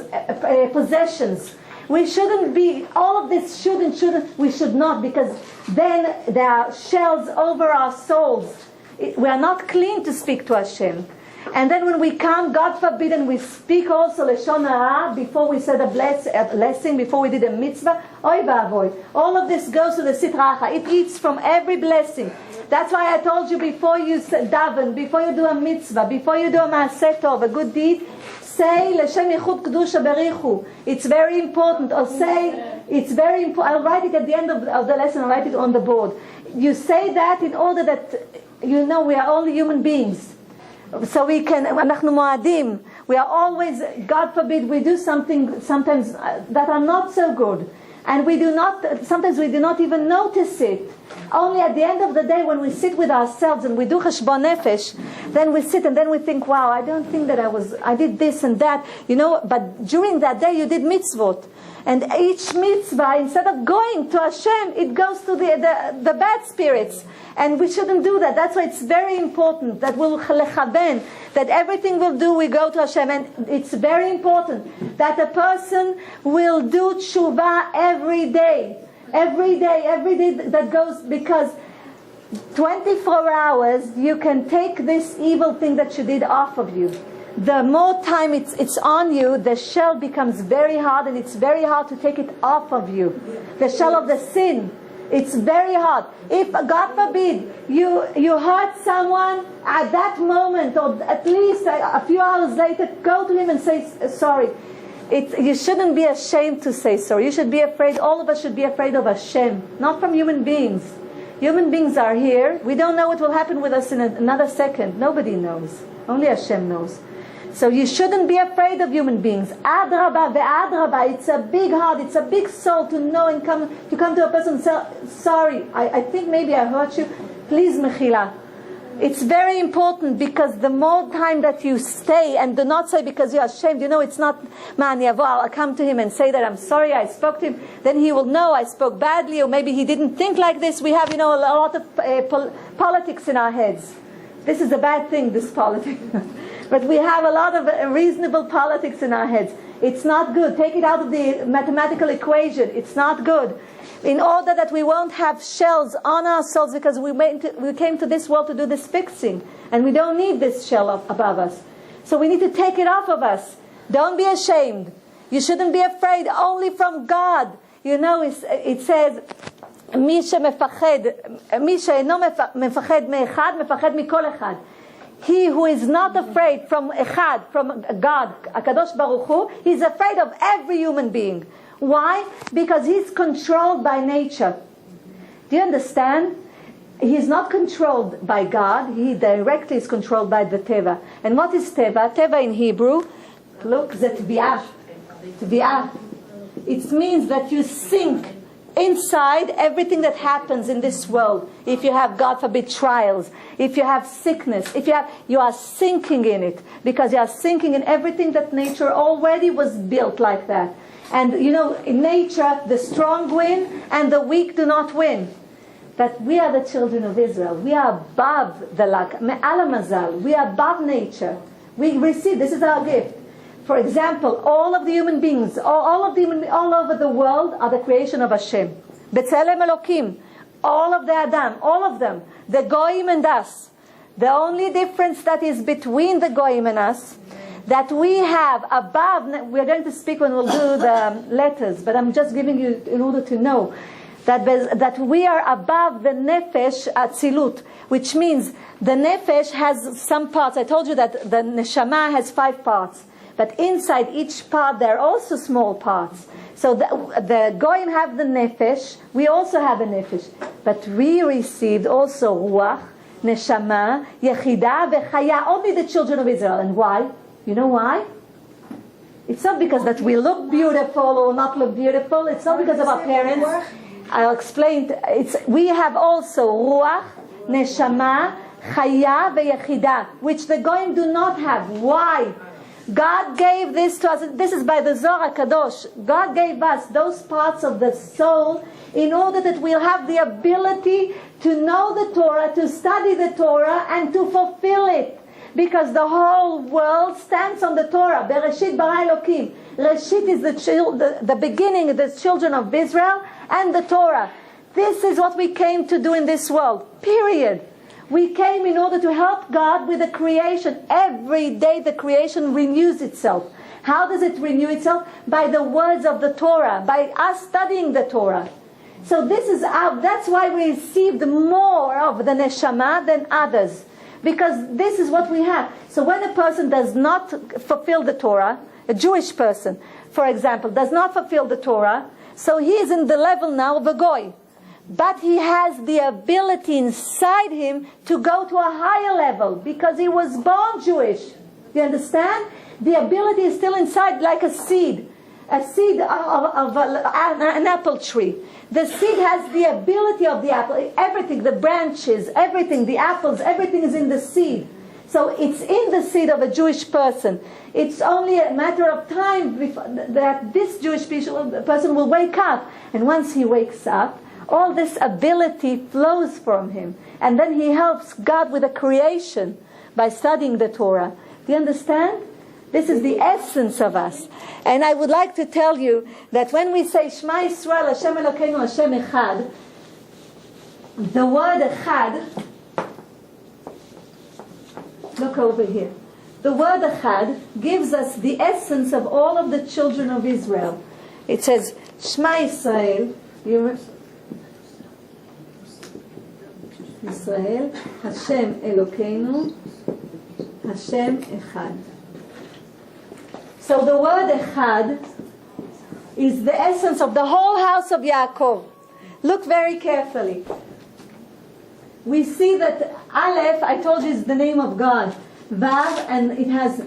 possessions. We shouldn't be, all of this shouldn't, we should not, because then there are shells over our souls. We are not clean to speak to Hashem. And then when we come, God forbid, and we speak also Lashon Hara before we said a blessing, before we did a mitzvah, oy va'avoy. All of this goes to the Sitra Achra. It eats from every blessing. That's why I told you before you daven, before you do a mitzvah, before you do a maaseh tov, a good deed, say L'Shem Yichud Kedusha Berichu. It's very important. Or say, it's very important. I'll write it at the end of the lesson. I'll write it on the board. You say that in order that you know we are only human beings. So we can, אנחנו מועדים. We are always, God forbid, we do something sometimes that are not so good. And we do not, sometimes we do not even notice it. Only at the end of the day when we sit with ourselves and we do cheshbon nefesh, then we sit and then we think, wow, I don't think that I did this and that. You know, but during that day you did mitzvot. And each mitzvah, instead of going to Hashem, it goes to the bad spirits. And we shouldn't do that. That's why it's very important that we'll lechaben, that everything we'll do, we go to Hashem. And it's very important that a person will do tshuva every day. Every day that goes, because 24 hours you can take this evil thing that you did off of you. The more time it's on you, the shell becomes very hard, and it's very hard to take it off of you. The shell of the sin, it's very hard. If, God forbid, you hurt someone at that moment, or at least a few hours later, go to him and say sorry. You shouldn't be ashamed to say sorry. You should be afraid. All of us should be afraid of Hashem, not from human beings. Human beings are here. We don't know what will happen with us in another second. Nobody knows. Only Hashem knows. So you shouldn't be afraid of human beings. Adraba ve'adraba. It's a big heart. It's a big soul to know and come to a person and say, sorry, I think maybe I hurt you. Please, mechila. It's very important, because the more time that you stay and do not say because you're ashamed, you know, it's not man yavo, I'll come to him and say that I'm sorry, I spoke to him, then he will know I spoke badly, or maybe he didn't think like this. We have, a lot of politics in our heads. This is a bad thing, this politics. But we have a lot of reasonable politics in our heads. It's not good. Take it out of the mathematical equation. It's not good. In order that we won't have shells on our souls, because we came to this world to do this fixing, and we don't need this shell above us. So we need to take it off of us. Don't be ashamed. You shouldn't be afraid. Only from God. It says, מי שאינו מפחד מאחד, מפחד מכל אחד. He who is not afraid from Echad, from God, Akadosh Baruch Hu, he's afraid of every human being. Why? Because he's controlled by nature. Do you understand? He's not controlled by God. He directly is controlled by the Teva. And what is Teva? Teva in Hebrew, look, Zetviah. Tviah. It means that you sink inside everything that happens in this world. If you have, God forbid, trials, if you have sickness, you are sinking in it, because you are sinking in everything that nature already was built like that. And in nature, the strong win and the weak do not win. That we are the children of Israel. We are above the luck. Me'al mazal. We are above nature. We receive. This is our gift. For example, all of the human beings, all over the world are the creation of Hashem. B'tzelem Elokim, all of the Adam, all of them, the Goyim and us. The only difference that is between the Goyim and us, that we have above, we're going to speak when we'll do the letters, but I'm just giving you in order to know, that we are above the Nefesh Atzilut, which means the Nefesh has some parts. I told you that the Neshama has 5 parts. But inside each part there are also small parts. So the Goyim have the Nefesh, we also have a Nefesh. But we received also Ruach, Neshama, Yechidah, Vechaya, only the children of Israel. And why? You know why? It's not because that we look beautiful or not look beautiful. It's not because of our parents. I'll explain. We have also Ruach, Neshama, Chaya, Veyechidah, which the Goyim do not have. Why? God gave this to us. This is by the Zohar Kadosh. God gave us those parts of the soul in order that we'll have the ability to know the Torah, to study the Torah, and to fulfill it. Because the whole world stands on the Torah. Bereshit bara Elokim. Reshit is the beginning of the children of Israel and the Torah. This is what we came to do in this world. Period. We came in order to help God with the creation. Every day the creation renews itself. How does it renew itself? By the words of the Torah, by us studying the Torah. So that's why we received more of the neshama than others. Because this is what we have. So when a person does not fulfill the Torah, a Jewish person, for example, does not fulfill the Torah, so he is in the level now of a goy. But he has the ability inside him to go to a higher level because he was born Jewish. You understand? The ability is still inside, like a seed of an apple tree. The seed has the ability of the apple. Everything, the branches, everything, the apples, everything is in the seed. So it's in the seed of a Jewish person. It's only a matter of time that this Jewish person will wake up. And once he wakes up, all this ability flows from him. And then he helps God with the creation by studying the Torah. Do you understand? This is the essence of us. And I would like to tell you that when we say Shema Yisrael, Hashem Elokeinu, Hashem Echad, the word Echad, look over here. The word Echad gives us the essence of all of the children of Israel. It says, Shema Yisrael, Yisrael, Hashem Elokeinu, Hashem Echad. So the word Echad is the essence of the whole house of Yaakov. Look very carefully. We see that Aleph, I told you, is the name of God. Vav, and it has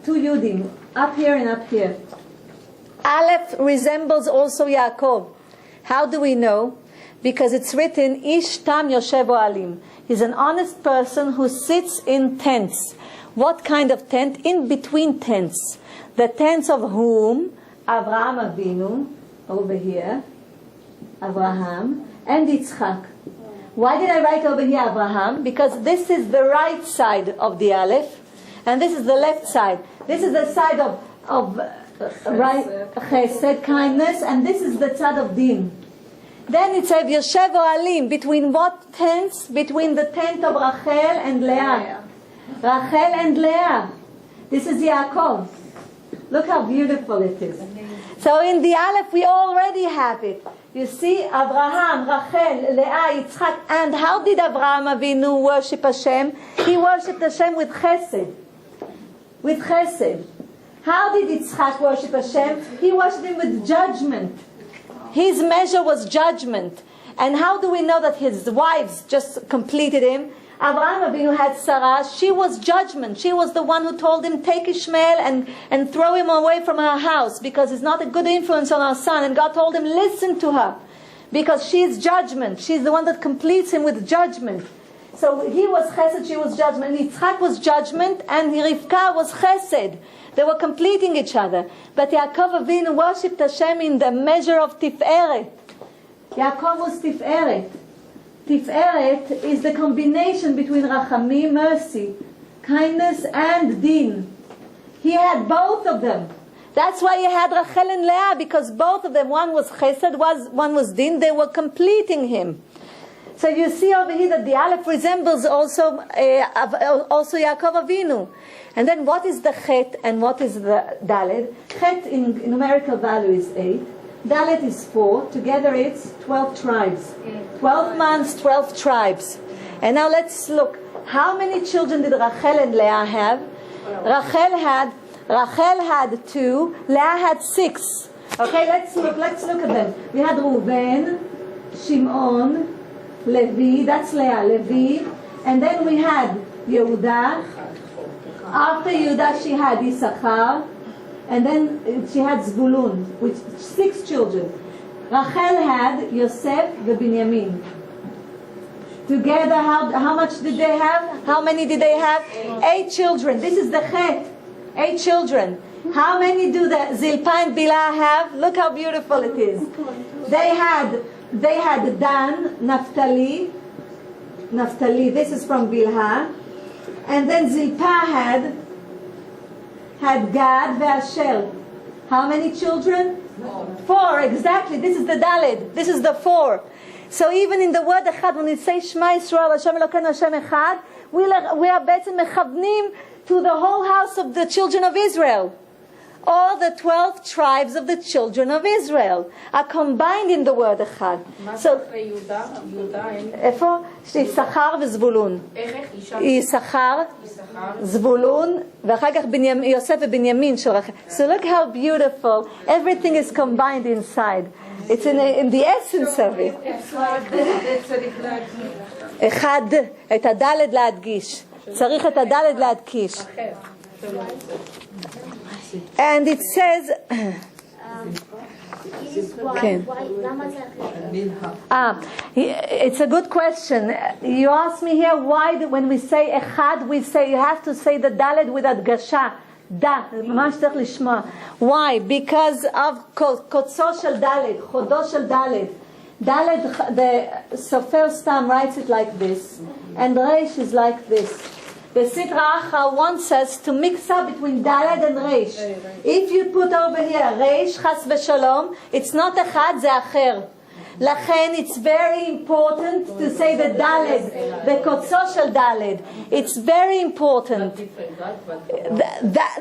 two Yudim, up here and up here. Aleph resembles also Yaakov. How do we know? Because it's written, Ish tam yoshev oalim. He's an honest person who sits in tents. What kind of tent? In between tents. The tents of whom? Avraham Avinu, over here, Avraham, and Yitzchak. Why did I write over here Avraham? Because this is the right side of the Aleph, and this is the left side. This is the side of right chesed, kindness, and this is the side of din. Then it says Yoshev Oalim, between what tents? Between the tent of Rachel and Leah. Rachel and Leah. This is Yaakov. Look how beautiful it is. So in the Aleph we already have it. You see, Abraham, Rachel, Leah, Yitzchak. And how did Abraham Avinu worship Hashem? He worshipped Hashem with chesed. With chesed. How did Yitzchak worship Hashem? He worshipped him with judgment. His measure was judgment. And how do we know that his wives just completed him? Abraham Avinu had Sarah. She was judgment. She was the one who told him, take Ishmael and throw him away from our house because he's not a good influence on our son. And God told him, listen to her because she is judgment. She's the one that completes him with judgment. So he was chesed, she was judgment. Yitzchak was judgment and Rivka was chesed. They were completing each other. But Yaakov Avinu worshipped Hashem in the measure of Tiferet. Yaakov was Tiferet. Tiferet is the combination between Rachamim, mercy, kindness, and Din. He had both of them. That's why he had Rachel and Leah, because both of them, one was Chesed, one was Din. They were completing him. So you see over here that the Aleph resembles also Yaakov Avinu. And then what is the Chet and what is the Dalet? Chet in numerical value is 8. Dalet is 4. Together it's 12 tribes. 12 months, 12 tribes. And now let's look. How many children did Rachel and Leah have? Rachel had 2. Leah had 6. Okay, let's look at them. We had Reuven, Shimon, Levi, that's Leah, Levi. And then we had Yehudah. After Yehudah she had Issachar. And then she had Zvulun, with 6 children. Rachel had Yosef and Binyamin. Together, how much did they have? How many did they have? 8 children. This is the Chet. 8 children. How many do the Zilpah and Bilhah have? Look how beautiful it is. They had Dan, Naphtali. This is from Bilhah. And then Zilpah had Gad ve'Asher. How many children? 4, exactly. This is the Dalet. This is the 4. So even in the word Echad, when we say Shema Yisrael, Hashem Elokeinu Hashem Echad, we are בעצם מכוונים to the whole house of the children of Israel. All the 12 tribes of the children of Israel are combined in the word Echad. So, איפה? יששכר וזבולון. יששכר, זבולון, ואחר כך יוסף ובנימין של רחל. So look how beautiful. Everything is combined inside. It's in the essence of it. אחד, את הדלת להדגיש. צריך את הדלת להדגיש. And it says, it's a good question. You ask me here why when we say Echad, we say you have to say the Dalet with הדגשה. Da, ממש צריך לשמוע. Why? Because of קוצו של דלת, חודו של דלת. Dalet, the Sofer Stam writes it like this, and Reish is like this. The Sitra Achra wants us to mix up between Dalet and Reish. If you put over here Reish, Chas v'Shalom, it's not Echad, זה אחר. לכן it's very important to say the Dalet, the Kotzo shel Dalet. It's very important.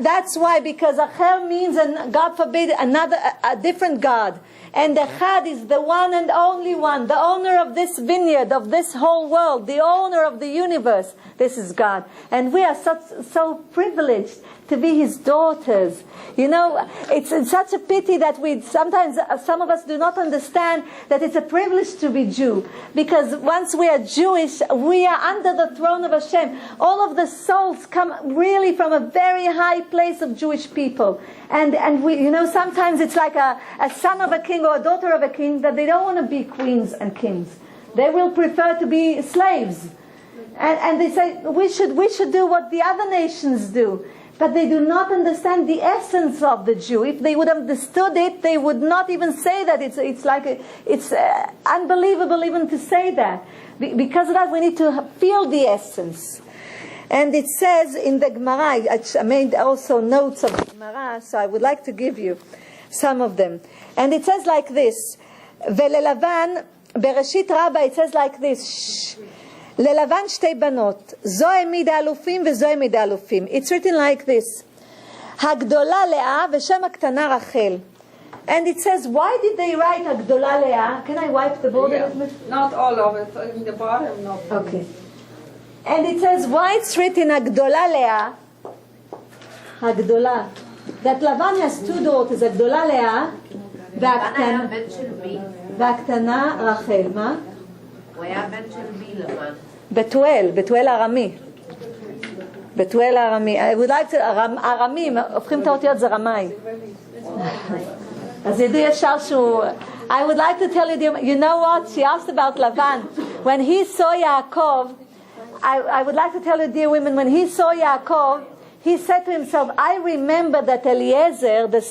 That's why, because Acher means, God forbid, a different God. And Echad is the one and only one, the owner of this vineyard, of this whole world, the owner of the universe. This is God. And we are so privileged to be His daughters. You know, it's such a pity that sometimes some of us do not understand that it's a privilege to be Jew. Because once we are Jewish, we are under the throne of Hashem. All of the souls come really from a very high place of Jewish people. And we, you know, sometimes it's like a son of a king or a daughter of a king that they don't want to be queens and kings. They will prefer to be slaves. And they say, we should do what the other nations do. But they do not understand the essence of the Jew. If they would have understood it, they would not even say that. It's unbelievable even to say that. Because of that, we need to feel the essence. And it says in the Gemara, I made also notes of the Gemara, so I would like to give you some of them. And it says like this, וללבן, בראשית רבה, it says like this, ללבן שתי בנות, זו העמידה אלופים וזו העמידה אלופים. It's written like this, הגדולה לאה ושם הקטנה רחל. And it says, why did they write הגדולה לאה? Can I wipe the board a little bit? Not all of it, in the bottom, no. Okay. And it says, why it's written הגדולה לאה? הגדולה. That Lavan has two daughters, הגדולה לאה והקטנה רחל. מה? הוא היה בן של מי לבן? בתואל ארמי. בתואל ארמי. I would like to, ארמים, הופכים את האותיות זה רמאי. אז ידעו ישר שהוא... I would like to tell you know what? She asked about Lavan. When he saw Yaakov, I would like to tell you, dear women, when he saw Yaakov, he said to himself, I remember that Eliezer, the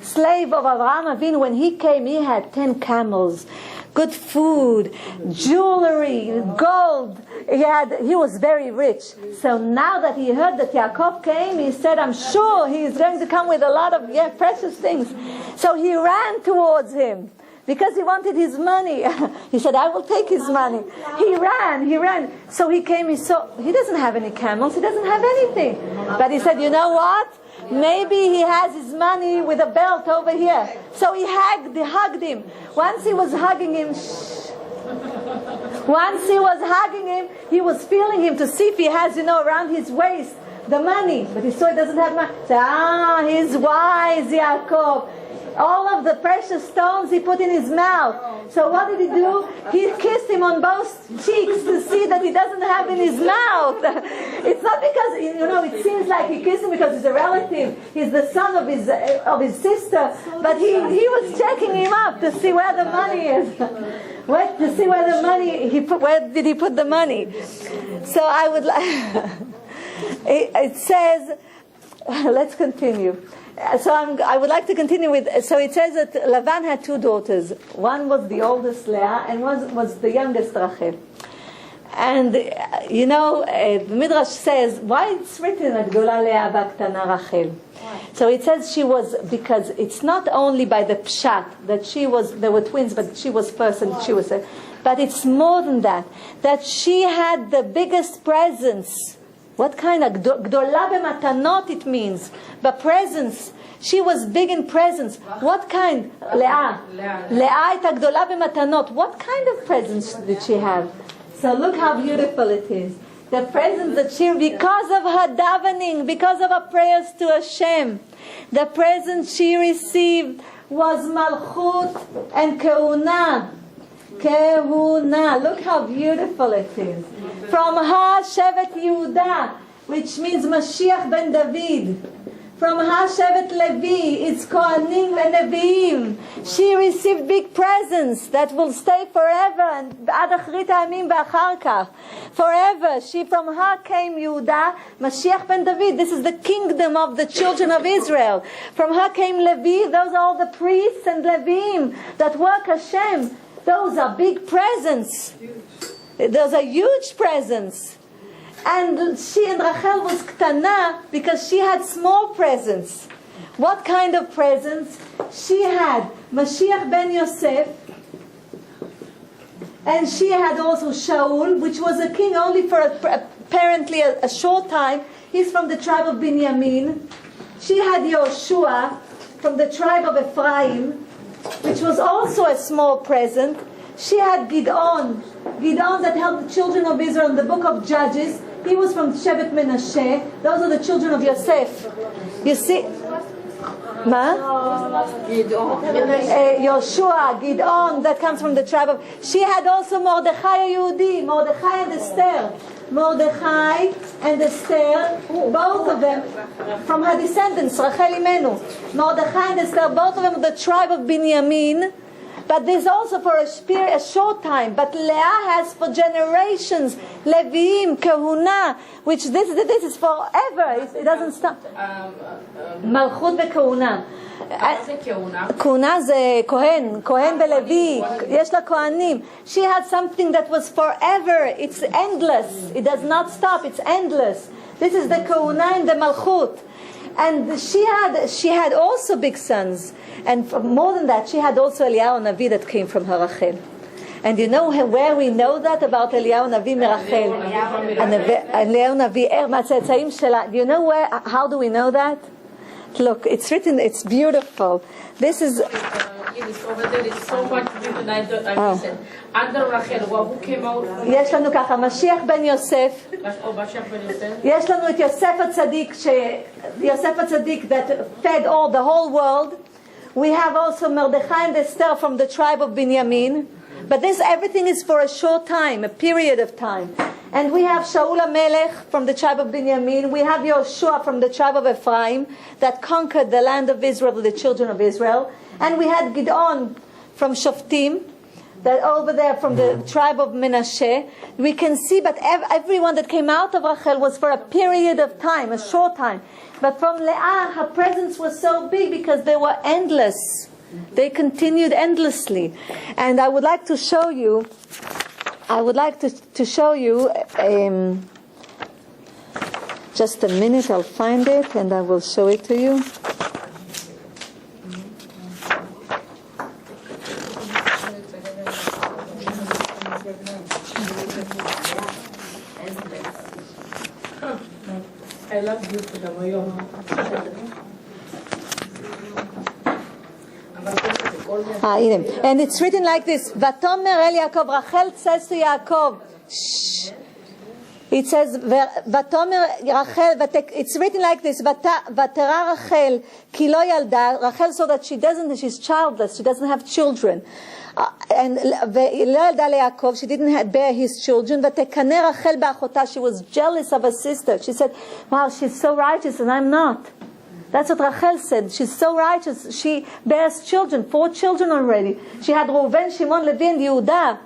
slave of Avraham Avinu, when he came, he had 10 camels, good food, jewelry, gold. He was very rich. So now that he heard that Yaakov came, he said, I'm sure he is going to come with a lot of precious things. So he ran towards him. Because he wanted his money. He said, I will take his money. He ran. So he came, he saw, he doesn't have any camels, he doesn't have anything. But he said, you know what? Maybe he has his money with a belt over here. So he hugged him. Once he was hugging him, he was feeling him to see if he has, around his waist, the money. But he saw he doesn't have money. He said, he's wise, Yaakov. All of the precious stones he put in his mouth. So what did he do? He kissed him on both cheeks to see that he doesn't have in his mouth. It's not because, it seems like he kissed him because he's a relative. He's the son of his sister. But he was checking him up to see where the money is. Where did he put the money? So I would like... It says... Let's continue. So I would like to continue with, so it says that Lavan had two daughters. One was the oldest, Leah, and was the youngest, Rachel. And you know, the Midrash says, why it's written Gdola Leah v'Ktana Rachel? So it says she was, because it's not only by the pshat that she was, they were twins, but she was first and she was second, but it's more than that, that she had the biggest presence. What kind of Gdola b'matanot it means? But presence. She was big in presence. What kind? Leah. Leah הייתה גדולה במתנות. What kind of presence did she have? So look how beautiful it is. The presence that she, because of her davening, because of her prayers to Hashem, the presence she received was malchut and keuna. Keuna. Look how beautiful it is. From her Shevet Yehuda, which means Mashiach ben David. From her Shevet Levi, it's Kohanim and Nevi'im. She received big presents that will stay forever, and עד אחרית הימים ואחר כך. Forever. From her came Yehuda, Mashiach ben David. This is the kingdom of the children of Israel. From her came Levi. Those are all the priests and Levi'im that work Hashem. Those are big presents. Those are huge presents. And she and Rachel was ktana because she had small presents. What kind of presents? She had Mashiach ben Yosef, and she had also Shaul, which was a king only for apparently a short time. He's from the tribe of Binyamin. She had Yoshua from the tribe of Ephraim, which was also a small present. She had Gideon that helped the children of Israel in the book of Judges. He was from Shevet Menashe. Those are the children of Yosef. You see? Yoshua, Gideon, that comes from the tribe of... She had also Mordechai Yehudi, Mordechai and Esther. Mordechai and Esther, both of them from her descendants, Rachel Imeinu. Mordechai and Esther, both of them the tribe of Binyamin. But this also for a short time. But Leah has for generations, Leviim, Kehuna, which this is forever. It doesn't stop. Malchut וכהונה. כהונה זה כהן בלוי, יש לה כהנים. She had something that was forever. It's endless. It does not stop. It's endless. This is the kehuna and the malchut. And she had also big sons. And more than that, she had also Eliyahu Navi that came from her Rachel. And you know where we know that about Eliyahu Navi Merachel? Eliyahu Navi מהצאצאים שלה. Do you know how do we know that? Look, it's written, it's beautiful. This is... over there is so much written, I said. Under Rachel, who came out? יש לנו ככה, משיח בן יוסף. יש לנו את יוסף הצדיק, יוסף הצדיק that fed all the whole world. We have also Mordechai and Esther from the tribe of Binyamin. But this, everything is for a short time, a period of time. And we have Shaul HaMelech from the tribe of Binyamin. We have Yoshua from the tribe of Ephraim that conquered the land of Israel, the children of Israel. And we had Gideon from Shoftim, that over there from the tribe of Menashe. We can see, but everyone that came out of Rachel was for a period of time, a short time. But from Leah, her presence was so big because they were endless. They continued endlessly. And I would like to show you, just a minute, I'll find it and I will show it to you. I love you for the And it's written like this. Vatomer El Yaakov. Rachel says to Yaakov. Shh. It says Vatomer Rachel. It's written like this. Vatera Rachel ki lo yalda. Rachel saw that she's childless. She doesn't have children. And lo yalda leYaakov. She didn't bear his children. Vatekane Rachel ba'achota. She was jealous of her sister. She said, "Wow, she's so righteous and I'm not." That's what Rachel said. She's so righteous. She bears children, 4 children already. She had Reuven, Shimon, Levi, and Yehuda.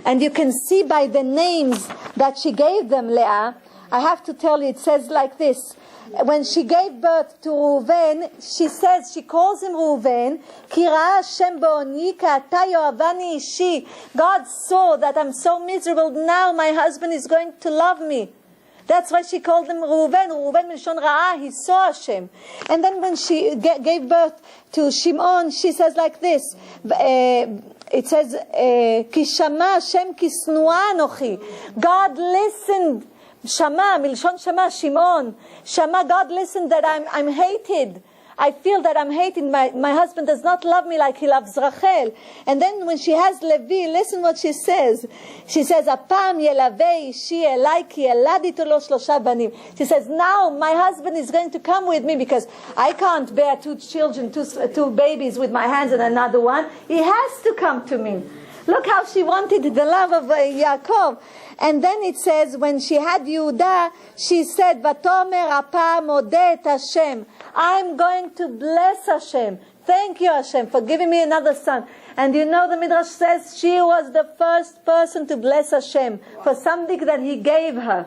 And you can see by the names that she gave them, Leah. I have to tell you, it says like this. when she gave birth to Reuven, she calls him Reuven. Ki ra'a Hashem bo'oni ka'ata yo'avani ishi. God saw that I'm so miserable. Now my husband is going to love me. That's why she called him Reuven. Reuven milshon ra'ah, he saw Hashem. And then when she gave birth to Shimon, she says like this. It says, Ki shama Hashem ki snua anochi. God listened. Shama, milshon shama, Shimon. Shama, God listened that I'm hated. I feel that I'm hated. My husband does not love me like he loves Rachel. And then when she has Levi, listen what she says. She says, Apam yelavei ishi elai ki eladitu lo shlosha banim. She says, now my husband is going to come with me because I can't bear two children, two babies with my hands and another one. He has to come to me. Look how she wanted the love of Yaakov. And then it says, when she had Yehuda, she said, Vatomer apam odet Hashem. I'm going to bless Hashem. Thank you, Hashem, for giving me another son. And you know the Midrash says she was the first person to bless Hashem for something that he gave her.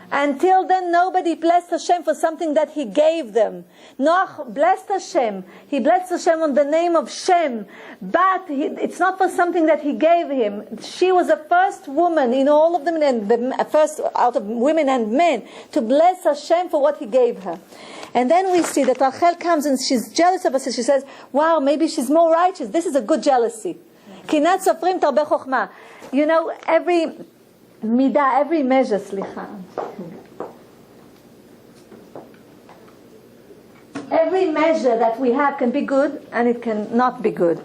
Until then, nobody blessed Hashem for something that he gave them. Noach blessed Hashem. He blessed Hashem on the name of Shem. But it's not for something that he gave him. She was the first woman in all of them, and the first out of women and men, to bless Hashem for what he gave her. And then we see that Rachel comes and she's jealous of us. She says, wow, maybe she's more righteous. This is a good jealousy. Kinat sofrim tarbe chokhmah. You know, every midah, every measure, every measure that we have can be good and it can not be good.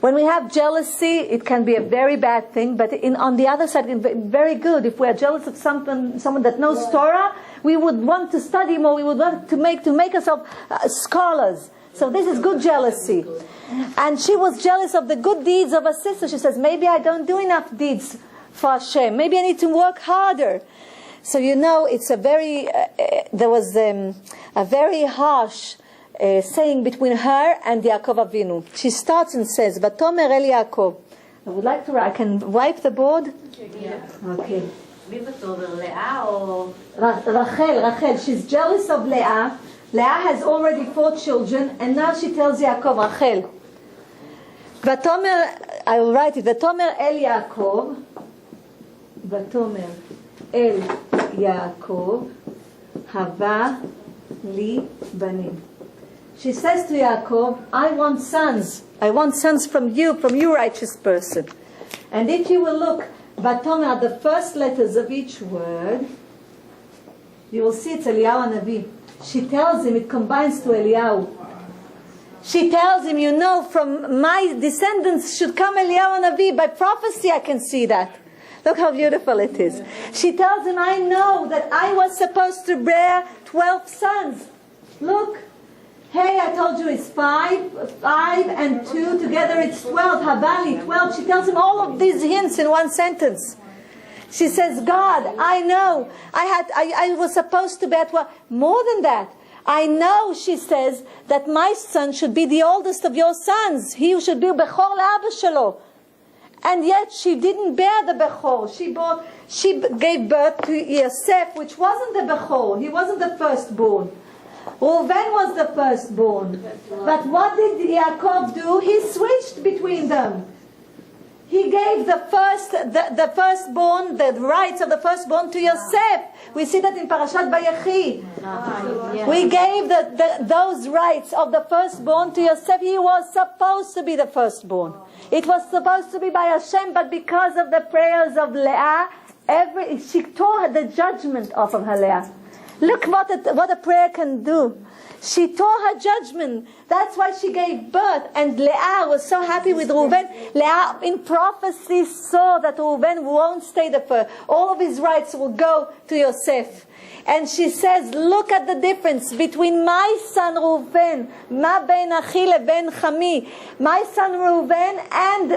When we have jealousy, it can be a very bad thing, but on the other side, it can be very good. If we are jealous of someone that knows Torah, we would want to study more, we would want to make ourselves scholars. So this is good jealousy. And she was jealous of the good deeds of her sister. She says, maybe I don't do enough deeds for Hashem. Maybe I need to work harder. So you know, it's there was a very harsh saying between her and Yaakov Avinu. She starts and says, Vatomer el Yaakov. I would like to write. I can wipe the board? Yeah. Okay. Rachel. Rachel. She's jealous of Leah. Leah has already 4 children, and now she tells Yaakov, Rachel. Vatomer, I will write it. Vatomer el Yaakov. Vatomer el Yaakov. Hava li banim. She says to Yaakov, I want sons. I want sons from you righteous person. And if you will look, Vatomer, at the first letters of each word, you will see it's Eliyahu Hanavi. She tells him, it combines to Eliyahu. She tells him, you know, from my descendants should come Eliyahu Hanavi. By prophecy I can see that. Look how beautiful it is. She tells him, I know that I was supposed to bear 12 sons. Look. Hey, I told you it's 5 and 2, together it's 12, Havali, 12. She tells him all of these hints in one sentence. She says, God, I know, I was supposed to bear 12. More than that, I know, she says, that my son should be the oldest of your sons. He should be Bechor le'Abba shelo. And yet she didn't bear the Bechor. She gave birth to Yosef, which wasn't the Bechor. He wasn't the firstborn. Reuven was the firstborn. But what did Yaakov do? He switched between them. He gave the firstborn, the rights of the firstborn to Yosef. We see that in Parashat Vayechi. We gave those rights of the firstborn to Yosef. He was supposed to be the firstborn. It was supposed to be by Hashem, but because of the prayers of Leah, she tore the judgment off of her Leah. Look what a prayer can do. She tore her judgment. That's why she gave birth. And Leah was so happy with Reuven. Leah in prophecy saw that Reuven won't stay the first. All of his rights will go to Yosef. And she says, look at the difference between my son Reuven, ma ben achi leben chami, my son Reuven and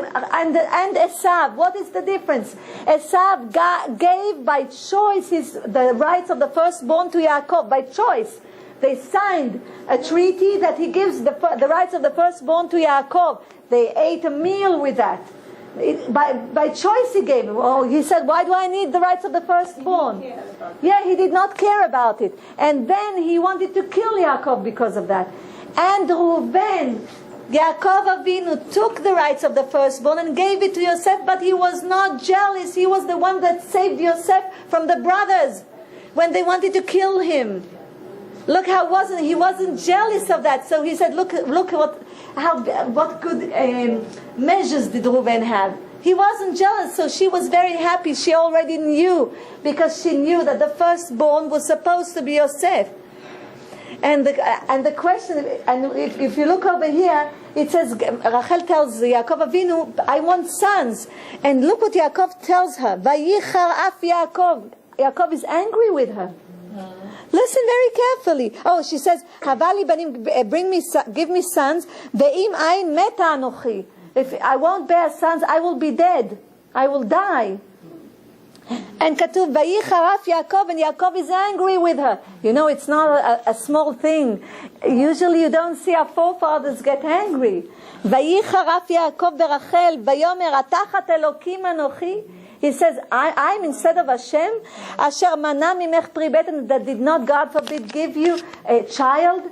Esav. What is the difference? Esav gave by choice the rights of the firstborn to Yaakov, by choice. They signed a treaty that he gives the rights of the firstborn to Yaakov. They ate a meal with that. By choice he gave him. Oh, he said, why do I need the rights of the firstborn? Yeah, he did not care about it. And then he wanted to kill Yaakov because of that. And Reuven, Yaakov Avinu took the rights of the firstborn and gave it to Yosef, but he was not jealous. He was the one that saved Yosef from the brothers when they wanted to kill him. Look how he wasn't jealous of that. So he said, look what good measures did Reuven have. He wasn't jealous, so she was very happy. She already knew, because she knew that the firstborn was supposed to be Yosef. And the question, and if you look over here, it says, Rachel tells Yaakov Avinu, I want sons. And look what Yaakov tells her. Vayichar af Yaakov. Yaakov is angry with her. Listen very carefully. Oh, she says, Havali banim, give me sons. Ve'im ayin meta anochi. If I won't bear sons, I will be dead. I will die. And Katuv Vayichar af Yaakov, and Yaakov is angry with her. You know, it's not a small thing. Usually you don't see our forefathers get angry. Vayichar af Yaakov berachel, vayomer atachat elokim anochi. He says, I'm instead of Hashem, asher mana mimech pri beten, that did not, God forbid, give you a child.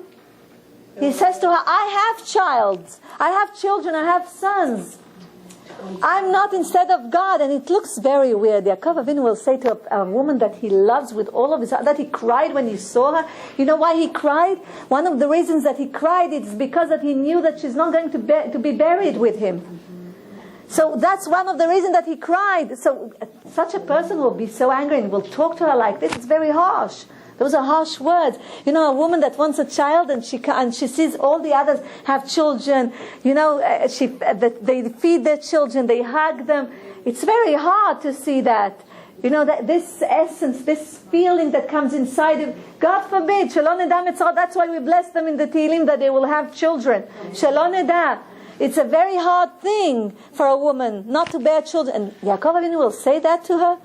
He says to her, I have children, I have sons. I'm not instead of God. And it looks very weird. Yaakov Avinu will say to a woman that he loves with all of his heart, that he cried when he saw her. You know why he cried? One of the reasons that he cried is because that he knew that she's not going to be buried with him. So that's one of the reasons that he cried. So such a person will be so angry and will talk to her like this. It's very harsh. Those are harsh words. You know, a woman that wants a child and she sees all the others have children. You know, they feed their children, they hug them. It's very hard to see that. You know, that this essence, this feeling that comes inside of, God forbid, Shalom Neda Metzorot. That's why we bless them in the Tehillim, that they will have children. Shalom Neda. It's a very hard thing for a woman not to bear children. And Yaakov Avinu will say that to her.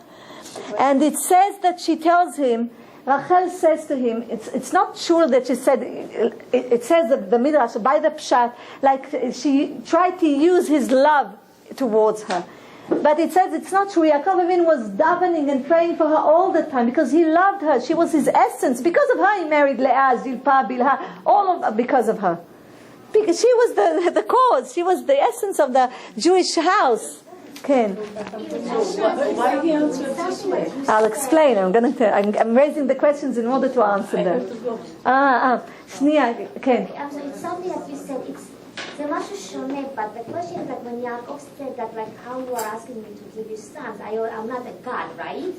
And it says that she tells him, Rachel says to him, it's not sure that she said, it says that the Midrash, by the Pshat, like she tried to use his love towards her. But it says it's not true. Yaakov Avinu was davening and praying for her all the time because he loved her. She was his essence. Because of her he married Leah, Zilpah, Bilhah, because of her. Because she was the cause. She was the essence of the Jewish house. Ken. Why he answered this way? I'll explain. I'm raising the questions in order to answer them. Shnia, Ken. It's something that you said. It's the משהו שונה, but the question is that when Yaakov said that, like, how you are asking me to give you sons, I'm not a god, right?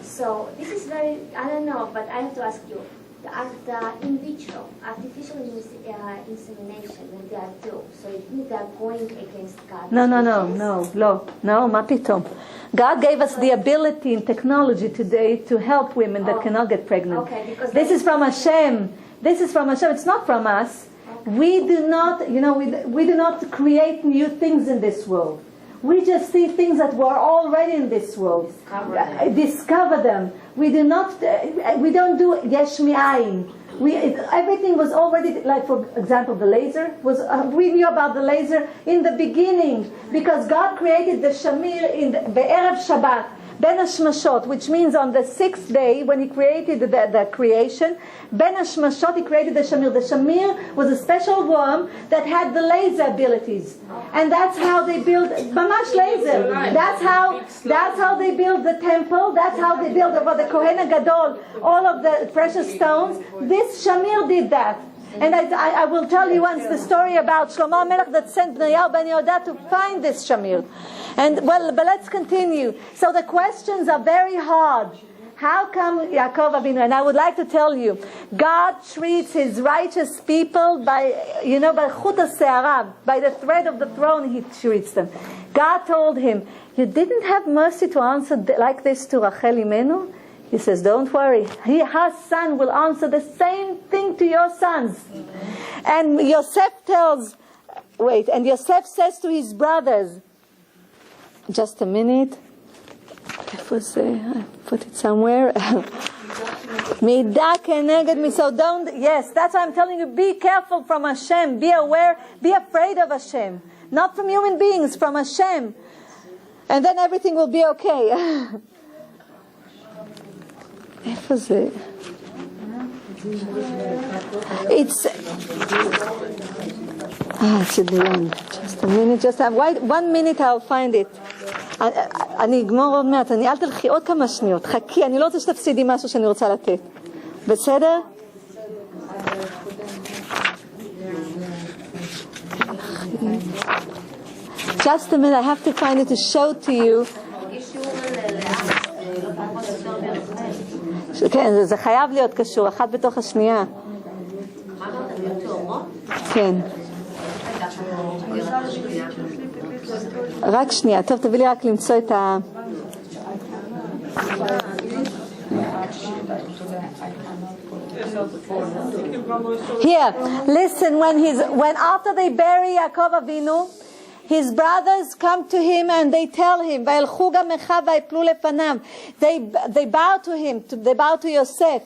So this is very, I don't know, but I have to ask you. The in vitro, artificial insemination, when they are due, so it means they are going against God. No, ma pitom. God gave us the ability in technology today to help women that cannot get pregnant. Okay, because this is from Hashem. This is from Hashem. It's not from us. Okay. We do not, we do not create new things in this world. We just see things that were already in this world. Discover them. We don't do yesh mi'ayin. Everything was already, like for example, the laser was. We knew about the laser in the beginning because God created the shamir in the Erev Shabbat, Ben Hashmashot, which means on the 6th day when He created the creation. Ben Hashmashot, He created the shamir. The shamir was a special worm that had the laser abilities, and that's how they built mamash laser. That's how they built the temple. That's how they built about the Kohen Gadol, all of the precious stones. This shamir did that. And I will tell you once the story about Shlomo HaMelech that sent Bnei Ben Yehuda to find this shamir. But let's continue. So the questions are very hard. How come Yaakov Avinu? And I would like to tell you, God treats His righteous people by chut ha'se'ara, by the thread of the throne. He treats them. God told him, "You didn't have mercy to answer like this to Rachel Imeinu." He says, "Don't worry. Her son will answer the same thing to your sons." And Yosef and Yosef says to his brothers, just a minute. I put it somewhere. Midah keneged mi. So don't. Yes, that's why I'm telling you. Be careful from Hashem. Be aware. Be afraid of Hashem. not from human beings, from Hashem. And then everything will be okay. איפה זה? It's at the end. Just a minute, just 1 minute I'll find it. אני אגמור עוד מעט, אל תלכי עוד כמה שניות, חכי, אני לא רוצה שתפסידי משהו שאני רוצה לתת. בסדר? Just a minute, I have to find it to show to you. כן, זה חייב להיות קשור, אחת בתוך השנייה. כן. רק שנייה, טוב, תביא לי רק למצוא את ה... Here, listen, when after they bury Yaakov Avinu, his brothers come to him and they tell him, וילכו גם אחיו ויפלו לפניו. They bow to him, they bow to Yosef.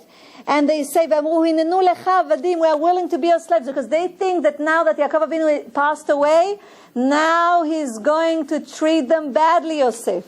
And they say, ואמרו, הננו לך עבדים, we are willing to be your slaves, because they think that now that Yaakov Avinu passed away, now he's going to treat them badly, Yosef.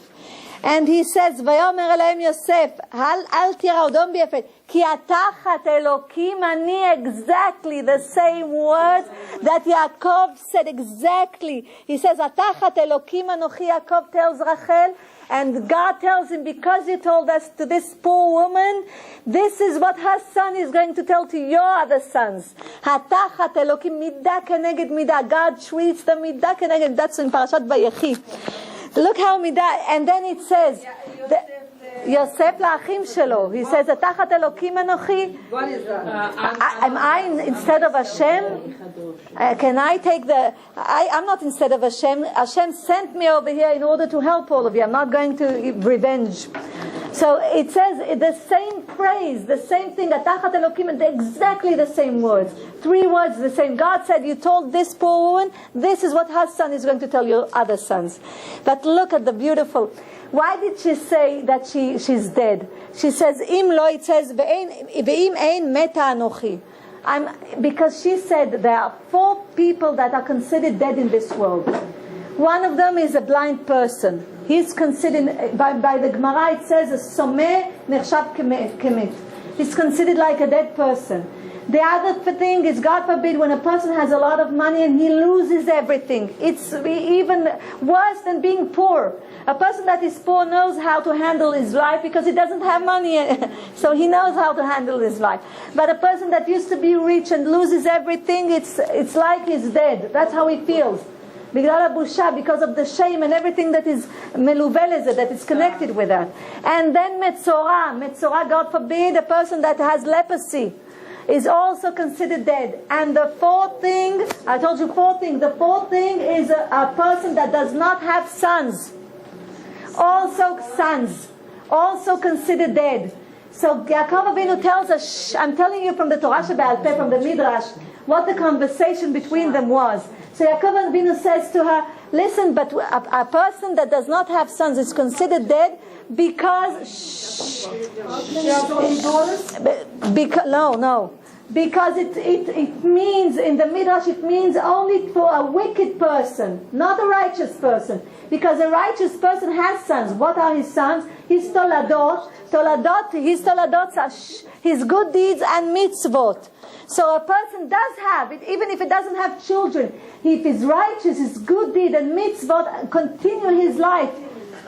And he says, ויאמר אליהם יוסף, אל תיראו, don't be afraid, כי התחת אלוקים אני, exactly the same words that Yaakov said exactly. He says, התחת אלוקים אנוכי, Yaakov tells Rachel, and God tells him, because you told us to this poor woman, this is what her son is going to tell to your other sons. התחת אלוקים, מידה כנגד מידה. God treats them מידה כנגד, that's in פרשת ויחי. Look how midah, and then it says, Yosef לאחים שלו, he says, התחת אלוקים אנוכי. What is that? Am I instead of Hashem? Can I take the... I'm not instead of Hashem. Hashem sent me over here in order to help all of you. I'm not going to revenge. So it says the same praise, the same thing, התחת אלוקים, and exactly the same words. 3 words the same. God said, you told this poor woman, this is what her son is going to tell your other sons. But look at the beautiful... Why did she say that she's dead? She says, Im lo, it says, Ve'im ein meta anochi. Because she said there are 4 people that are considered dead in this world. One of them is a blind person. He's considered, by the Gemara it says, a someh nechshav kemet. He's considered like a dead person. The other thing is, God forbid, when a person has a lot of money and he loses everything. It's even worse than being poor. A person that is poor knows how to handle his life because he doesn't have money, so he knows how to handle his life. But a person that used to be rich and loses everything, it's like he's dead. That's how he feels. Because of the shame and everything that is meluvelezeh, that is connected with that. And then metzora, God forbid, a person that has leprosy is also considered dead. And the 4th thing, I told you 4 things. The 4th thing is a person that does not have sons. Also sons. Also considered dead. So Yaakov Avinu tells us, I'm telling you from the Torah Shebe'al Peh, from the Midrash, what the conversation between them was. So Yaakov Avinu says to her, listen, but a person that does not have sons is considered dead because because it means in the Midrash, it means only for a wicked person, not a righteous person, because a righteous person has sons. What are his sons? His toladot, his toladot are his good deeds and mitzvot. So a person does have it, even if he doesn't have children, if he's righteous, his good deed and mitzvot continue his life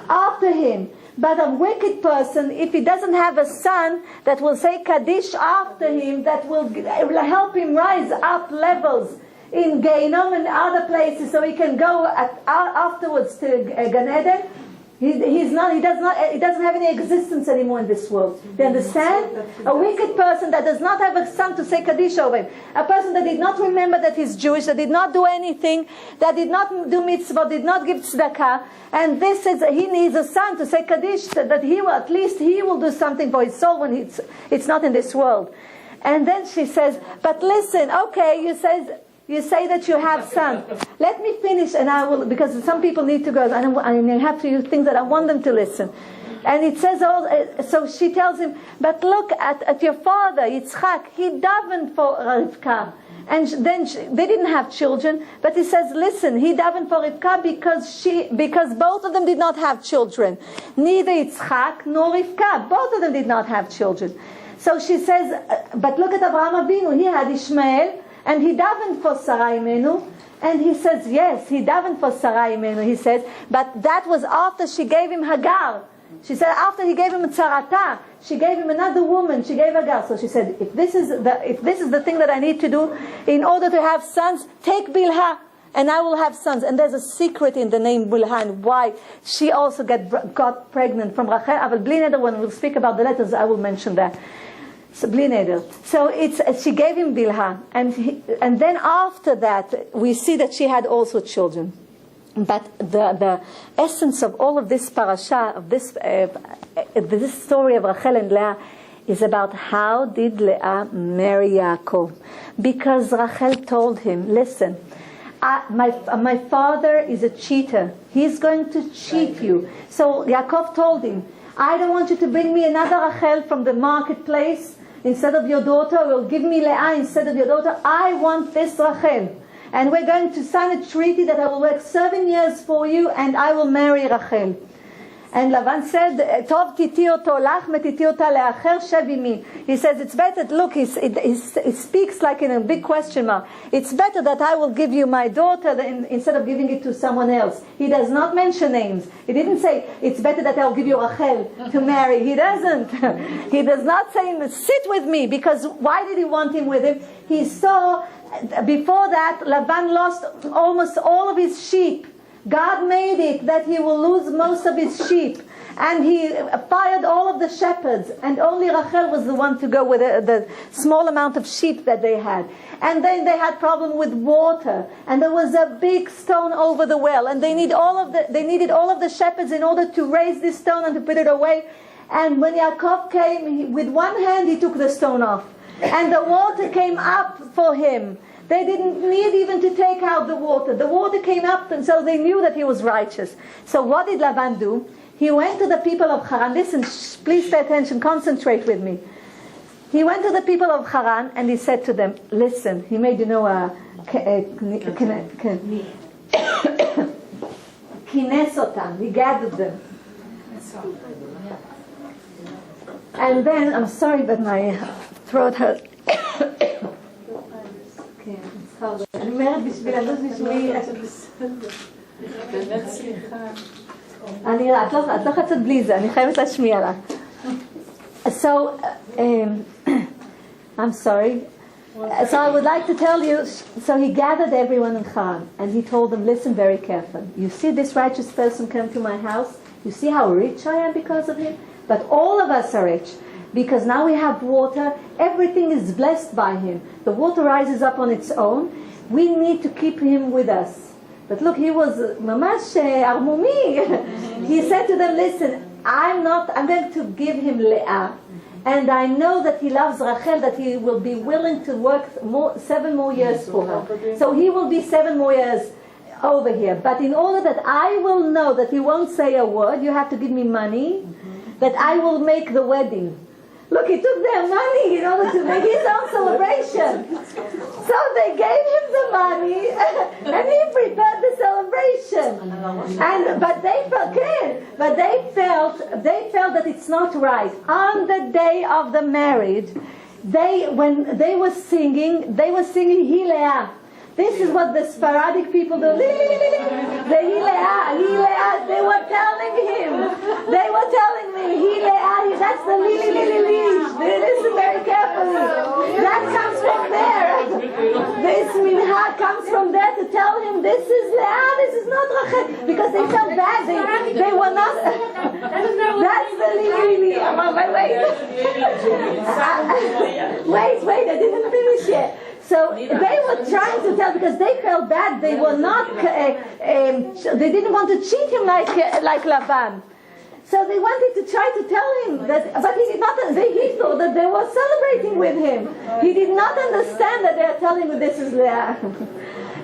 after him. But a wicked person, if he doesn't have a son that will say Kaddish after him, that will help him rise up levels in Gehinom and other places, so he can go afterwards to Gan Eden, he doesn't have any existence anymore in this world. Do you understand? A wicked person that does not have a son to say Kaddish over him, a person that did not remember that he's Jewish, that did not do anything, that did not do mitzvah, did not give tzedakah, and this is, he needs a son to say Kaddish, that he will, at least he will do something for his soul when it's not in this world. And then she says, but listen, okay, you say that you have sons. Let me finish, and I will, because some people need to go, and I have to use things that I want them to listen. And it says, so she tells him, but look at your father, Yitzchak, he davened for Rivka. And they didn't have children, but he says, listen, he davened for Rivka because both of them did not have children. Neither Yitzchak nor Rivka, both of them did not have children. So she says, but look at Abraham Avinu, he had Ishmael, and he davened for Sarah Imeinu. And he says, yes, he davened for Sarah Imeinu, he says, but that was after she gave him Hagar. She said after he gave him Tzarata, she gave him another woman, she gave Hagar. So she said, if this is the thing that I need to do in order to have sons, take Bilhah, and I will have sons. And there's a secret in the name Bilhah and why she also got pregnant from Rachel. But bli neder, when we'll speak about the letters, I will mention that. So bli neder. So she gave him Bilhah, and then after that we see that she had also children. But the essence of all of this parasha, of this story of Rachel and Leah, is about how did Leah marry Yaakov. Because Rachel told him, listen, my father is a cheater. He's going to cheat you. So Yaakov told him, I don't want you to bring me another Rachel from the marketplace instead of your daughter, or give me Leah instead of your daughter. I want this Rachel. And we're going to sign a treaty that I will work 7 years for you, and I will marry Rachel. And Lavan said, Tov titi oto lach metiti ota leacher shev imi. He says, it's better, look, he speaks like in a big question mark. It's better that I will give you my daughter instead of giving it to someone else. He does not mention names. He didn't say, it's better that I'll give you Rachel to marry. He doesn't. He does not say, sit with me, because why did he want him with him? He saw, before that, Lavan lost almost all of his sheep. God made it that he will lose most of his sheep. And he fired all of the shepherds. And only Rachel was the one to go with the small amount of sheep that they had. And then they had problem with water. And there was a big stone over the well. And they needed all of the shepherds in order to raise this stone and to put it away. And when Yaakov came, with one hand he took the stone off. And the water came up for him. They didn't need even to take out the water. The water came up, and so they knew that he was righteous. So what did Lavan do? He went to the people of Haran. Listen, please pay attention, concentrate with me. He went to the people of Haran and he said to them, listen, he made, kinesotam, he gathered them. And then, I'm sorry, but my throat hurts. אני אומרת בשביל הדוס בשבילי באמת סליחה. את לא חצת בלי זה, אני חייבת להשמיע לה. So, I'm sorry. So I would like to tell you, so he gathered everyone in Haran and he told them, listen very carefully. You see this righteous person come to my house? You see how rich I am because of him? But all of us are rich. Because now we have water, everything is blessed by him. The water rises up on its own. We need to keep him with us. But look, he was mamash armumi. He said to them, listen, I'm going to give him Leah. And I know that he loves Rachel, that he will be willing to work 7 more years for her. So he will be 7 more years over here. But in order that I will know that he won't say a word, you have to give me money, that I will make the wedding. Look, he took their money in order to make his own celebration. So they gave him the money, and he prepared the celebration. But they felt that it's not right. On the day of the marriage, when they were singing Hileah. This is what the Sephardic people do. The Hileah. They were telling me, Hileah, that's the li. Listen very carefully. That comes from there. This minhag comes from there to tell him, this is Leah, this is not Rachel. Because they felt bad. They were not. That's the li. Wait, I didn't finish yet. So they were trying to tell, because they felt bad. They were not. They didn't want to cheat him like Lavan. So they wanted to try to tell him that, but he did not. He thought that they were celebrating celebrating with him. He did not understand that they are telling him this is Leah.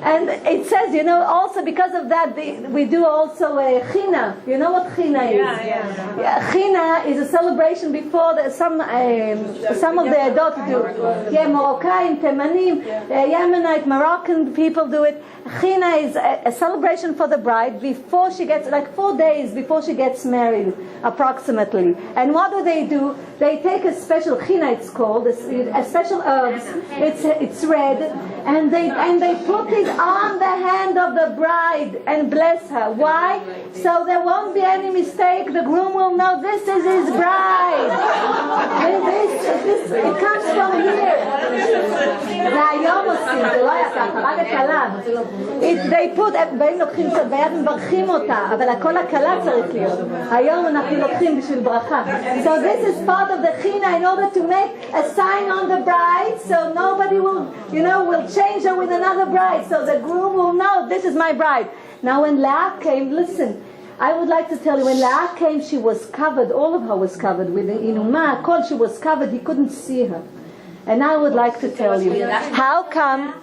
And it says, also because of that, we do also a china. You know what china is? Yeah. China is a celebration before some of the adults do. Yeah, Moroccan, Temanim, Yemenite, Moroccan people do it. China is a celebration for the bride before she gets, like 4 days before she gets married, approximately. And what do? They take a special china, it's called, a special herbs. It's red, and they put it on the hand of the bride and bless her. Why? So there won't be any mistake. The groom will know this is his bride. It comes from here. They put, באים לוקחים קצת ביד ומברכים אותה, אבל הכל הקלה צריך להיות. היום אנחנו לוקחים בשביל ברכה. So this is part of the china in order to make a sign on the bride, so nobody will change her with another bride. So the groom will know this is my bride. Now when Leah came, listen, I would like to tell you, when Leah came, she was covered, all of her was covered with the inuma, kol, she was covered, he couldn't see her. And I would like to tell you, how come,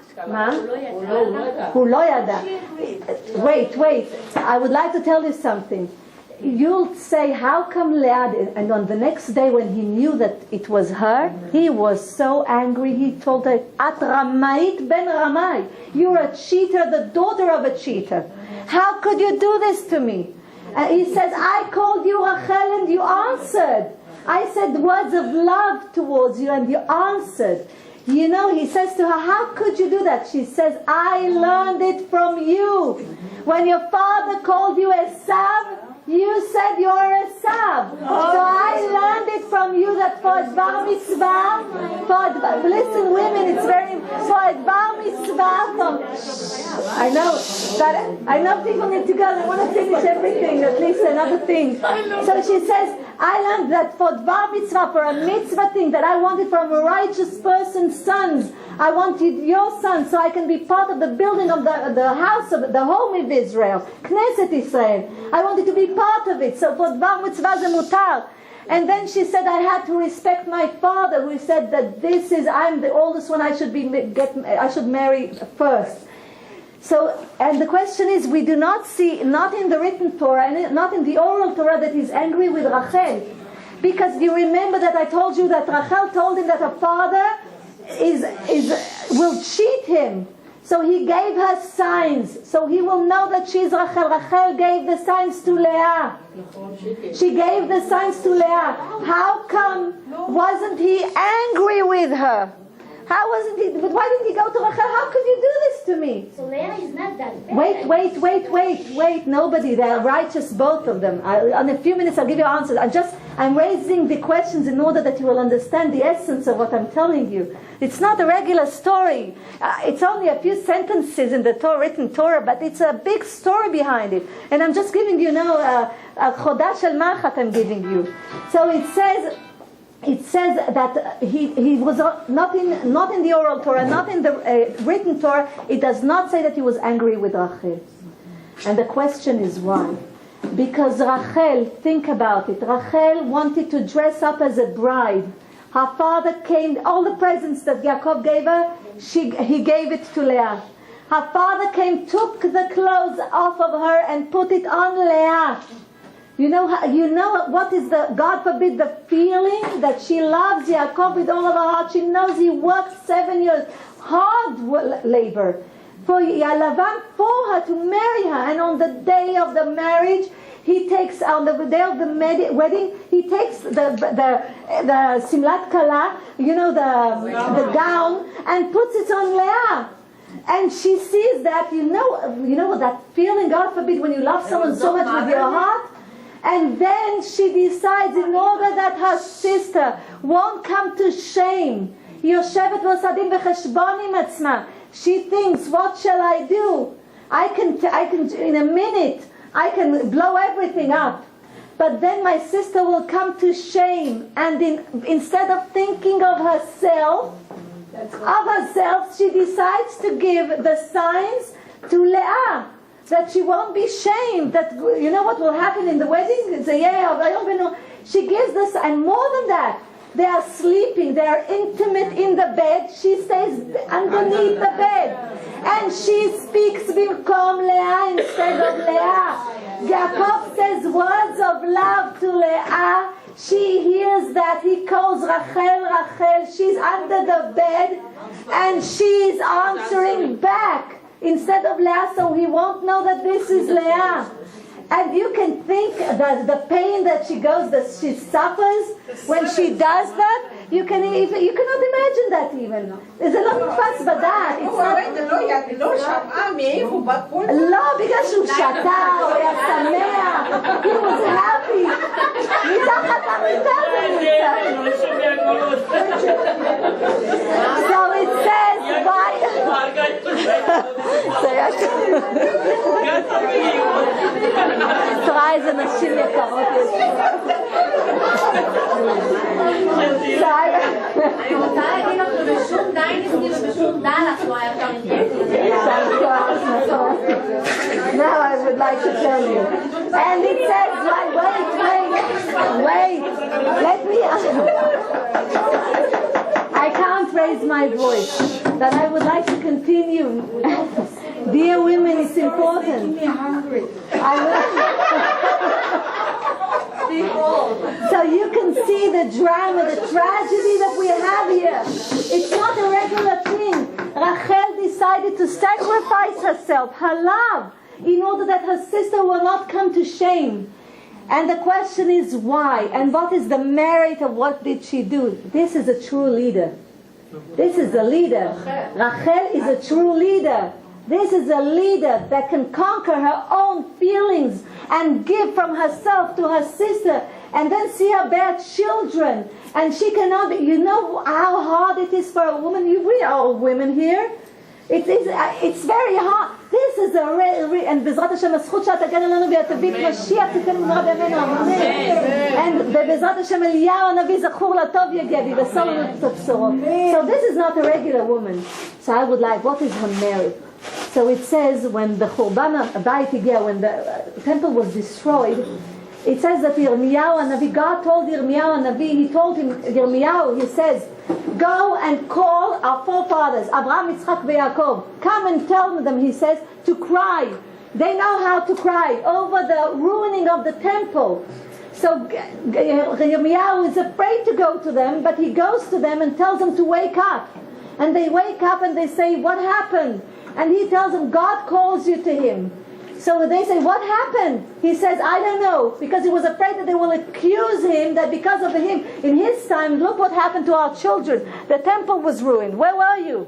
wait, I would like to tell you something. You'll say, how come Leah, and on the next day when he knew that it was her, he was so angry, he told her, At Ramait ben Ramai, you're a cheater, the daughter of a cheater. How could you do this to me? And he says, I called you Rachel and you answered. I said words of love towards you and you answered. He says to her, how could you do that? She says, I learned it from you. When your father called you Esav, you said you're Esav. So I learned it from you that for a bar mitzvah, listen women, it's very, for a bar mitzvah, I know people need to go, they want to finish everything, at least another thing. So she says, I learned that for bar mitzvah, for a mitzvah thing that I wanted from a righteous person's sons, I wanted your son so I can be part of the building of the house of the home of Israel, Knesset Israel. I wanted to be part of it. So for bar mitzvah ze mutar. And then she said I had to respect my father, who said that I'm the oldest one, I should marry first. So, and the question is, we do not see, not in the written Torah, and not in the oral Torah, that he's angry with Rachel. Because you remember that I told you that Rachel told him that her father will cheat him. So he gave her signs. So he will know that she's Rachel. Rachel gave the signs to Leah. She gave the signs to Leah. How come wasn't he angry with her? How wasn't he? But why didn't he go to Rachel? How could you do this to me? So Leah is not that bad. Wait. Nobody. They are righteous, both of them. In a few minutes I'll give you answers. I'm raising the questions in order that you will understand the essence of what I'm telling you. It's not a regular story. It's only a few sentences in the written Torah, but it's a big story behind it. And I'm just giving you now a chodah shel machat I'm giving you. So it says that he was not in the oral Torah, not in the written Torah. It does not say that he was angry with Rachel. And the question is why? Because Rachel, think about it, Rachel wanted to dress up as a bride. Her father came, all the presents that Yaakov gave her, he gave it to Leah. Her father came, took the clothes off of her and put it on Leah. You know what is God forbid, the feeling that she loves Yaakov with all of her heart. She knows he worked 7 years, hard labor, for Lavan, for her to marry her. And on the day of the marriage, he takes, on the day of the wedding, he takes the simlat kala, the gown, and puts it on Leah. And she sees that, you know that feeling, God forbid, when you love someone so much with your heart. And then she decides, in order that her sister won't come to shame, she thinks, what shall I do? I can in a minute, I can blow everything up. But then my sister will come to shame. And instead of thinking of herself, she decides to give the signs to Leah, that she won't be shamed, that what will happen in the wedding. She gives this, and more than that, They are sleeping. They are intimate in the bed. She stays underneath the bed. And she speaks Bimkom Leah instead of Leah. Yaakov says words of love to Leah. She hears that he calls Rachel, Rachel. She's under the bed and she's answering back instead of Leah, so he won't know that this is Leah. And you can think that the pain that she suffers when she does that. You cannot imagine that even. זה לא נתפס בדעת. לא שמעה מאיפה בכל זה. לא, בגלל שהוא שתה, הוא היה שמח. He was happy. מתחת למיטה זה נמצא. So it says, why? זה היה תראה איזה נשים יקרות יש. אני רוצה להגיד לך שבשום דיינסטי ובשום דלס לא היה אפשר Now I would like to tell you. And it says, wait. Let me... I can't raise my voice. But I would like to continue. Dear women, it's important. So you can see the drama, the tragedy that we have here. It's not a regular thing. Rachel decided to sacrifice herself, her love, in order that her sister will not come to shame. And the question is why? And what is the merit of what did she do? This is a true leader. This is a leader. Rachel is a true leader. This is a leader that can conquer her own feelings and give from herself to her sister and then see her bear children. And she cannot, you know how hard it is for a woman? We are all women here. It's very hard. This is a and בעזרת השם הזכות שאת תגן עלינו ויתביא משיח תיתן במהרה בימינו אמן. And בעזרת השם אליהו הנביא זכור לטוב יגדי ושם לנו את הבשורות. So this is not a regular woman. So I would like, what is her merit? So it says when the Churban Bayit Higea, when the temple was destroyed, it says that Yirmiyahu HaNavi, God told Yirmiyahu HaNavi, he told him, Yirmiyahu, he says, go and call our forefathers, Abraham, Yitzchak, and Yaakov. Come and tell them, he says, to cry. They know how to cry over the ruining of the temple. So Yirmiyahu is afraid to go to them, but he goes to them and tells them to wake up. And they wake up and they say, what happened? And he tells them, God calls you to him. So they say, what happened? He says, I don't know, because he was afraid that they will accuse him that because of him, in his time, look what happened to our children. The temple was ruined. Where were you?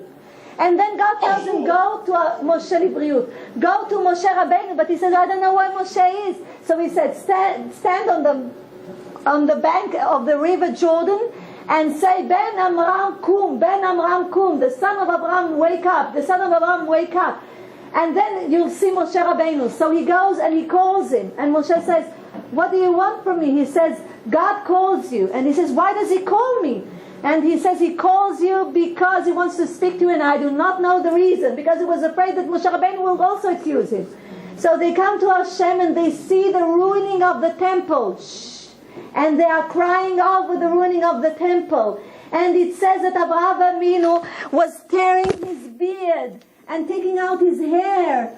And then God tells him, go to Moshe Libriut. Go to Moshe Rabbeinu. But he says, I don't know where Moshe is. So he said, stand on the bank of the river Jordan and say, Ben Amram Kum, Ben Amram Kum, the son of Abraham, wake up. The son of Abraham, wake up. And then you'll see Moshe Rabbeinu. So he goes and he calls him. And Moshe says, what do you want from me? He says, God calls you. And he says, why does he call me? And he says, he calls you because he wants to speak to you, and I do not know the reason. Because he was afraid that Moshe Rabbeinu will also accuse him. So they come to Hashem and they see the ruining of the temple. And they are crying over the ruining of the temple. And it says that Avraham Imeinu was tearing his beard and taking out his hair.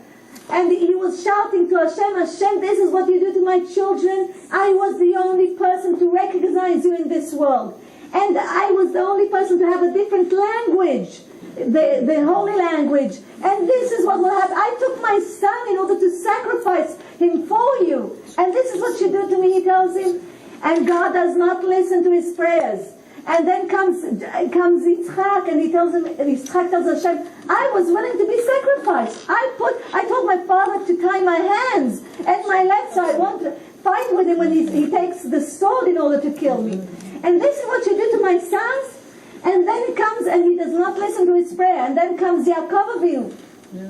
And he was shouting to Hashem, Hashem, this is what you do to my children. I was the only person to recognize you in this world. And I was the only person to have a different language, the holy language. And this is what will happen. I took my son in order to sacrifice him for you. And this is what you do to me, he tells him. And God does not listen to his prayers. And then comes Yitzchak, and Yitzchak tells Hashem, I was willing to be sacrificed. I told my father to tie my hands and my legs, so I won't fight with him when he takes the sword in order to kill me. And this is what you do to my sons? And then he comes and he does not listen to his prayer. And then comes Yaakov Avinu.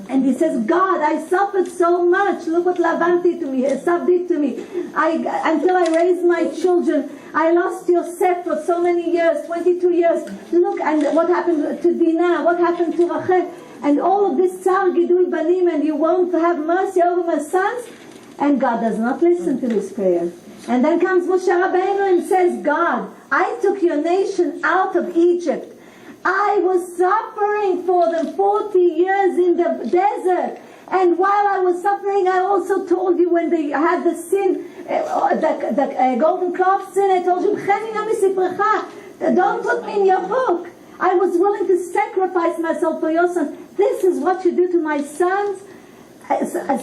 And he says, God, I suffered so much. Look what Lavan did to me, Esav did to me. Until I raised my children, I lost Yosef for so many years, 22 years. Look, and what happened to Dinah, what happened to Rachel, and all of this Tsar Gidul Banim, and you won't have mercy over my sons. And God does not listen to his prayer. And then comes Moshe Rabbeinu and says, God, I took your nation out of Egypt. I was suffering for them 40 years in the desert. And while I was suffering, I also told you when they had the sin, the golden calf sin, I told you, don't put me in your book. I was willing to sacrifice myself for your son. This is what you do to my sons.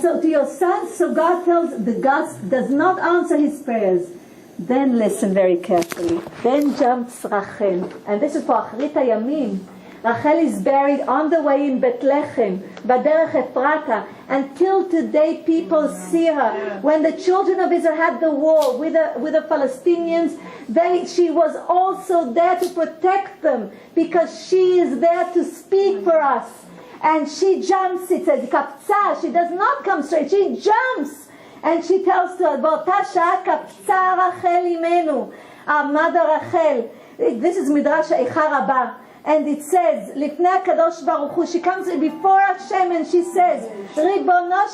So to your sons, so God does not answer his prayers. Then listen very carefully. Then jumps Rachel. And this is for Achrit HaYamim. Rachel is buried on the way in Bethlehem, Baderech Ephrata. Until today people see her. When the children of Israel had the war with the Palestinians, she was also there to protect them, because she is there to speak for us. And she jumps, it says, kapsa, she does not come straight, she jumps. And she tells to her, B'ota sha'ah kapsa Rachel Imeinu, our mother Rachel. This is Midrash Eicha Rabbah. And it says, Lifnei HaKadosh Baruch Hu, she comes before Hashem and she says, Ribono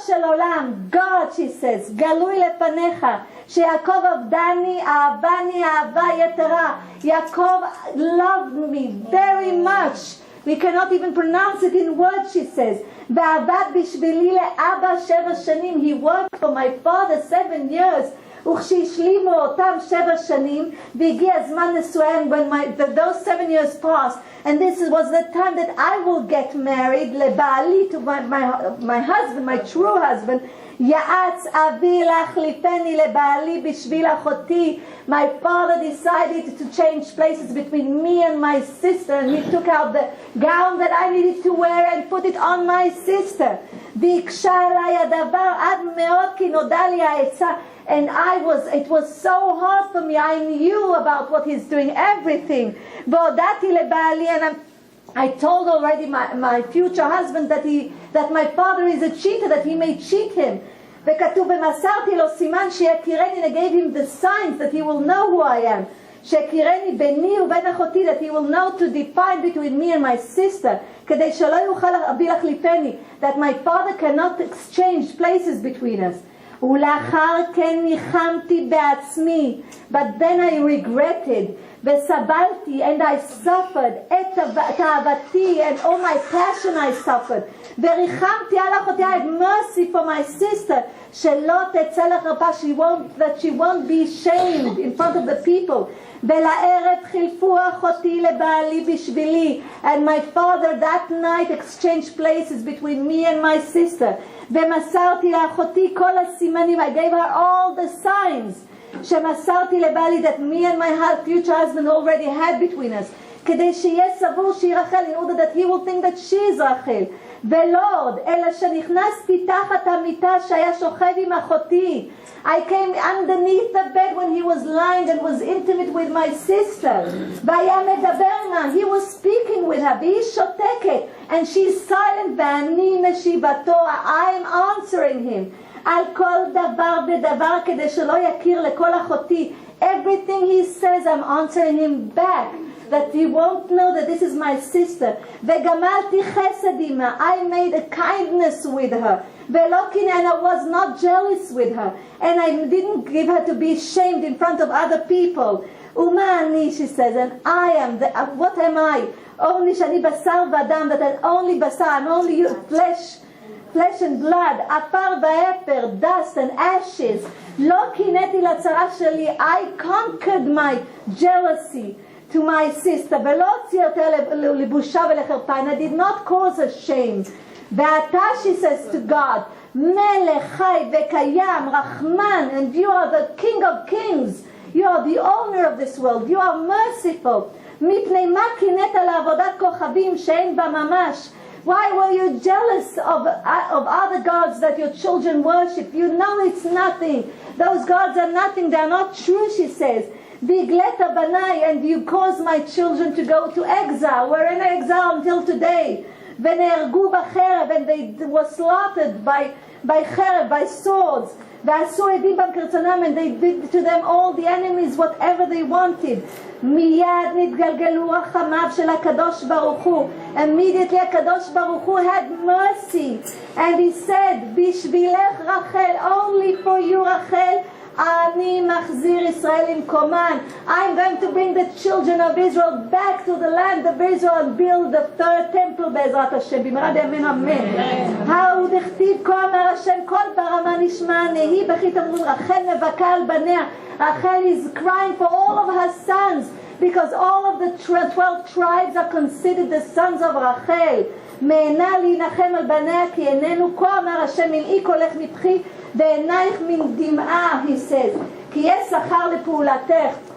shel olam, God, she says, Galui lepanecha, sheYaakov avdani, ahavani, ahava yetera. Yaakov loved me very much. We cannot even pronounce it in words, she says. Ve'avad bishvili le'aba 7 shanim. He worked for my father 7 years. וכשהשלימו אותם 7 שנים, והגיע הזמן נישואיהם, when those 7 years passed, and this was the time that I will get married, לבעלי, to my husband, my true husband, יעץ אבי להחליפני לבעלי בשביל אחותי. My father decided to change places between me and my sister, and he took out the gown that I needed to wear and put it on my sister. והקשה עליי הדבר עד מאוד כי נודע לי העצה. And it was so hard for me. I knew about what he's doing, everything. והודעתי לבעלי, and I told already my future husband that my father is a cheater, that he may cheat him. וכתוב, ומסרתי לו סימן שיכירני, and I gave him the signs that he will know who I am. שיכירני ביני ובין אחותי, that he will know to define between me and my sister, כדי שלא יוכל אבי להחליפני, that my father cannot exchange places between us. ולאחר כן ניחמתי בעצמי, but then I regretted, וסבלתי, and I suffered, את אהבתי, and all my passion I suffered, וריחמתי על אחותי, I had mercy for my sister, שלא תצא לחרפה, that she won't be shamed in front of the people. ולערב חילפו אחותי לבעלי בשבילי, and my father that night exchanged places between me and my sister. ומסרתי לאחותי כל הסימנים, I gave her all the signs שמסרתי לבעלי, that me and my future husband already had between us, כדי שיהיה סבור שהיא רחל, in order that he will think that she is רחל. ולא עוד, אלא שנכנסתי תחת המיטה שהיה שוכב עם אחותי. I came underneath the bed when he was lying and was intimate with my sister. והיה מדבר נה, he was speaking with her, והיא שותקת, and she's silent, ואני משיבתו, I am answering him. על כל דבר ודבר, כדי שלא יכיר לכל אחותי. Everything he says, I'm answering him back, that he won't know that this is my sister. וגמלתי חסד עמה, I made a kindness with her. ולא קינא, and I was not jealous with her. And I didn't give her to be shamed in front of other people. ומה אני, she says, and I am, what am I? Only שאני בשר ודם, that I'm only בשר, I'm only flesh and blood, עפר ואפר, dust and ashes. לא קינאתי לצרה שלי, I conquered my jealousy to my sister, ולא הוציא אותה לבושה ולחרפה, and I did not cause her shame. ואתה, she says to God, מלך חי וקיים, רחמן, and you are the King of Kings, you are the owner of this world, you are merciful. מפני מה קינאת לעבודת כוכבים שאין בה ממש? Why were you jealous of other gods that your children worship? You know it's nothing. Those gods are nothing. They are not true, she says. והגלת בניי, and you caused my children to go to exile. We're in exile until today. ונהרגו בחרב, and they were slaughtered by by חרב, by swords. ועשו עדים בם כרצונם, and they did to them all the enemies whatever they wanted. מיד נתגלגלו רחמיו של הקדוש ברוך הוא. Immediately הקדוש ברוך הוא had mercy. And he said, בשבילך רחל, only for you רחל, אני מחזיר ישראל למקומן. I'm going to bring the children of Israel back to the land of Israel and build the third temple בעזרת השם. במהרה בימינו אמן. העוד הכתיב כה אמר השם, כל ברמה נשמע נהי בכי תמרון. רחל מבכה על בניה. Rachel is crying for all of her sons because all of the 12 tribes are considered the sons of Rachel. מעינה להנחם על בניה כי איננו כה אמר השם מלאי קולך מבכי ועינייך מן דמעה, he says, כי יש שכר לפעולתך.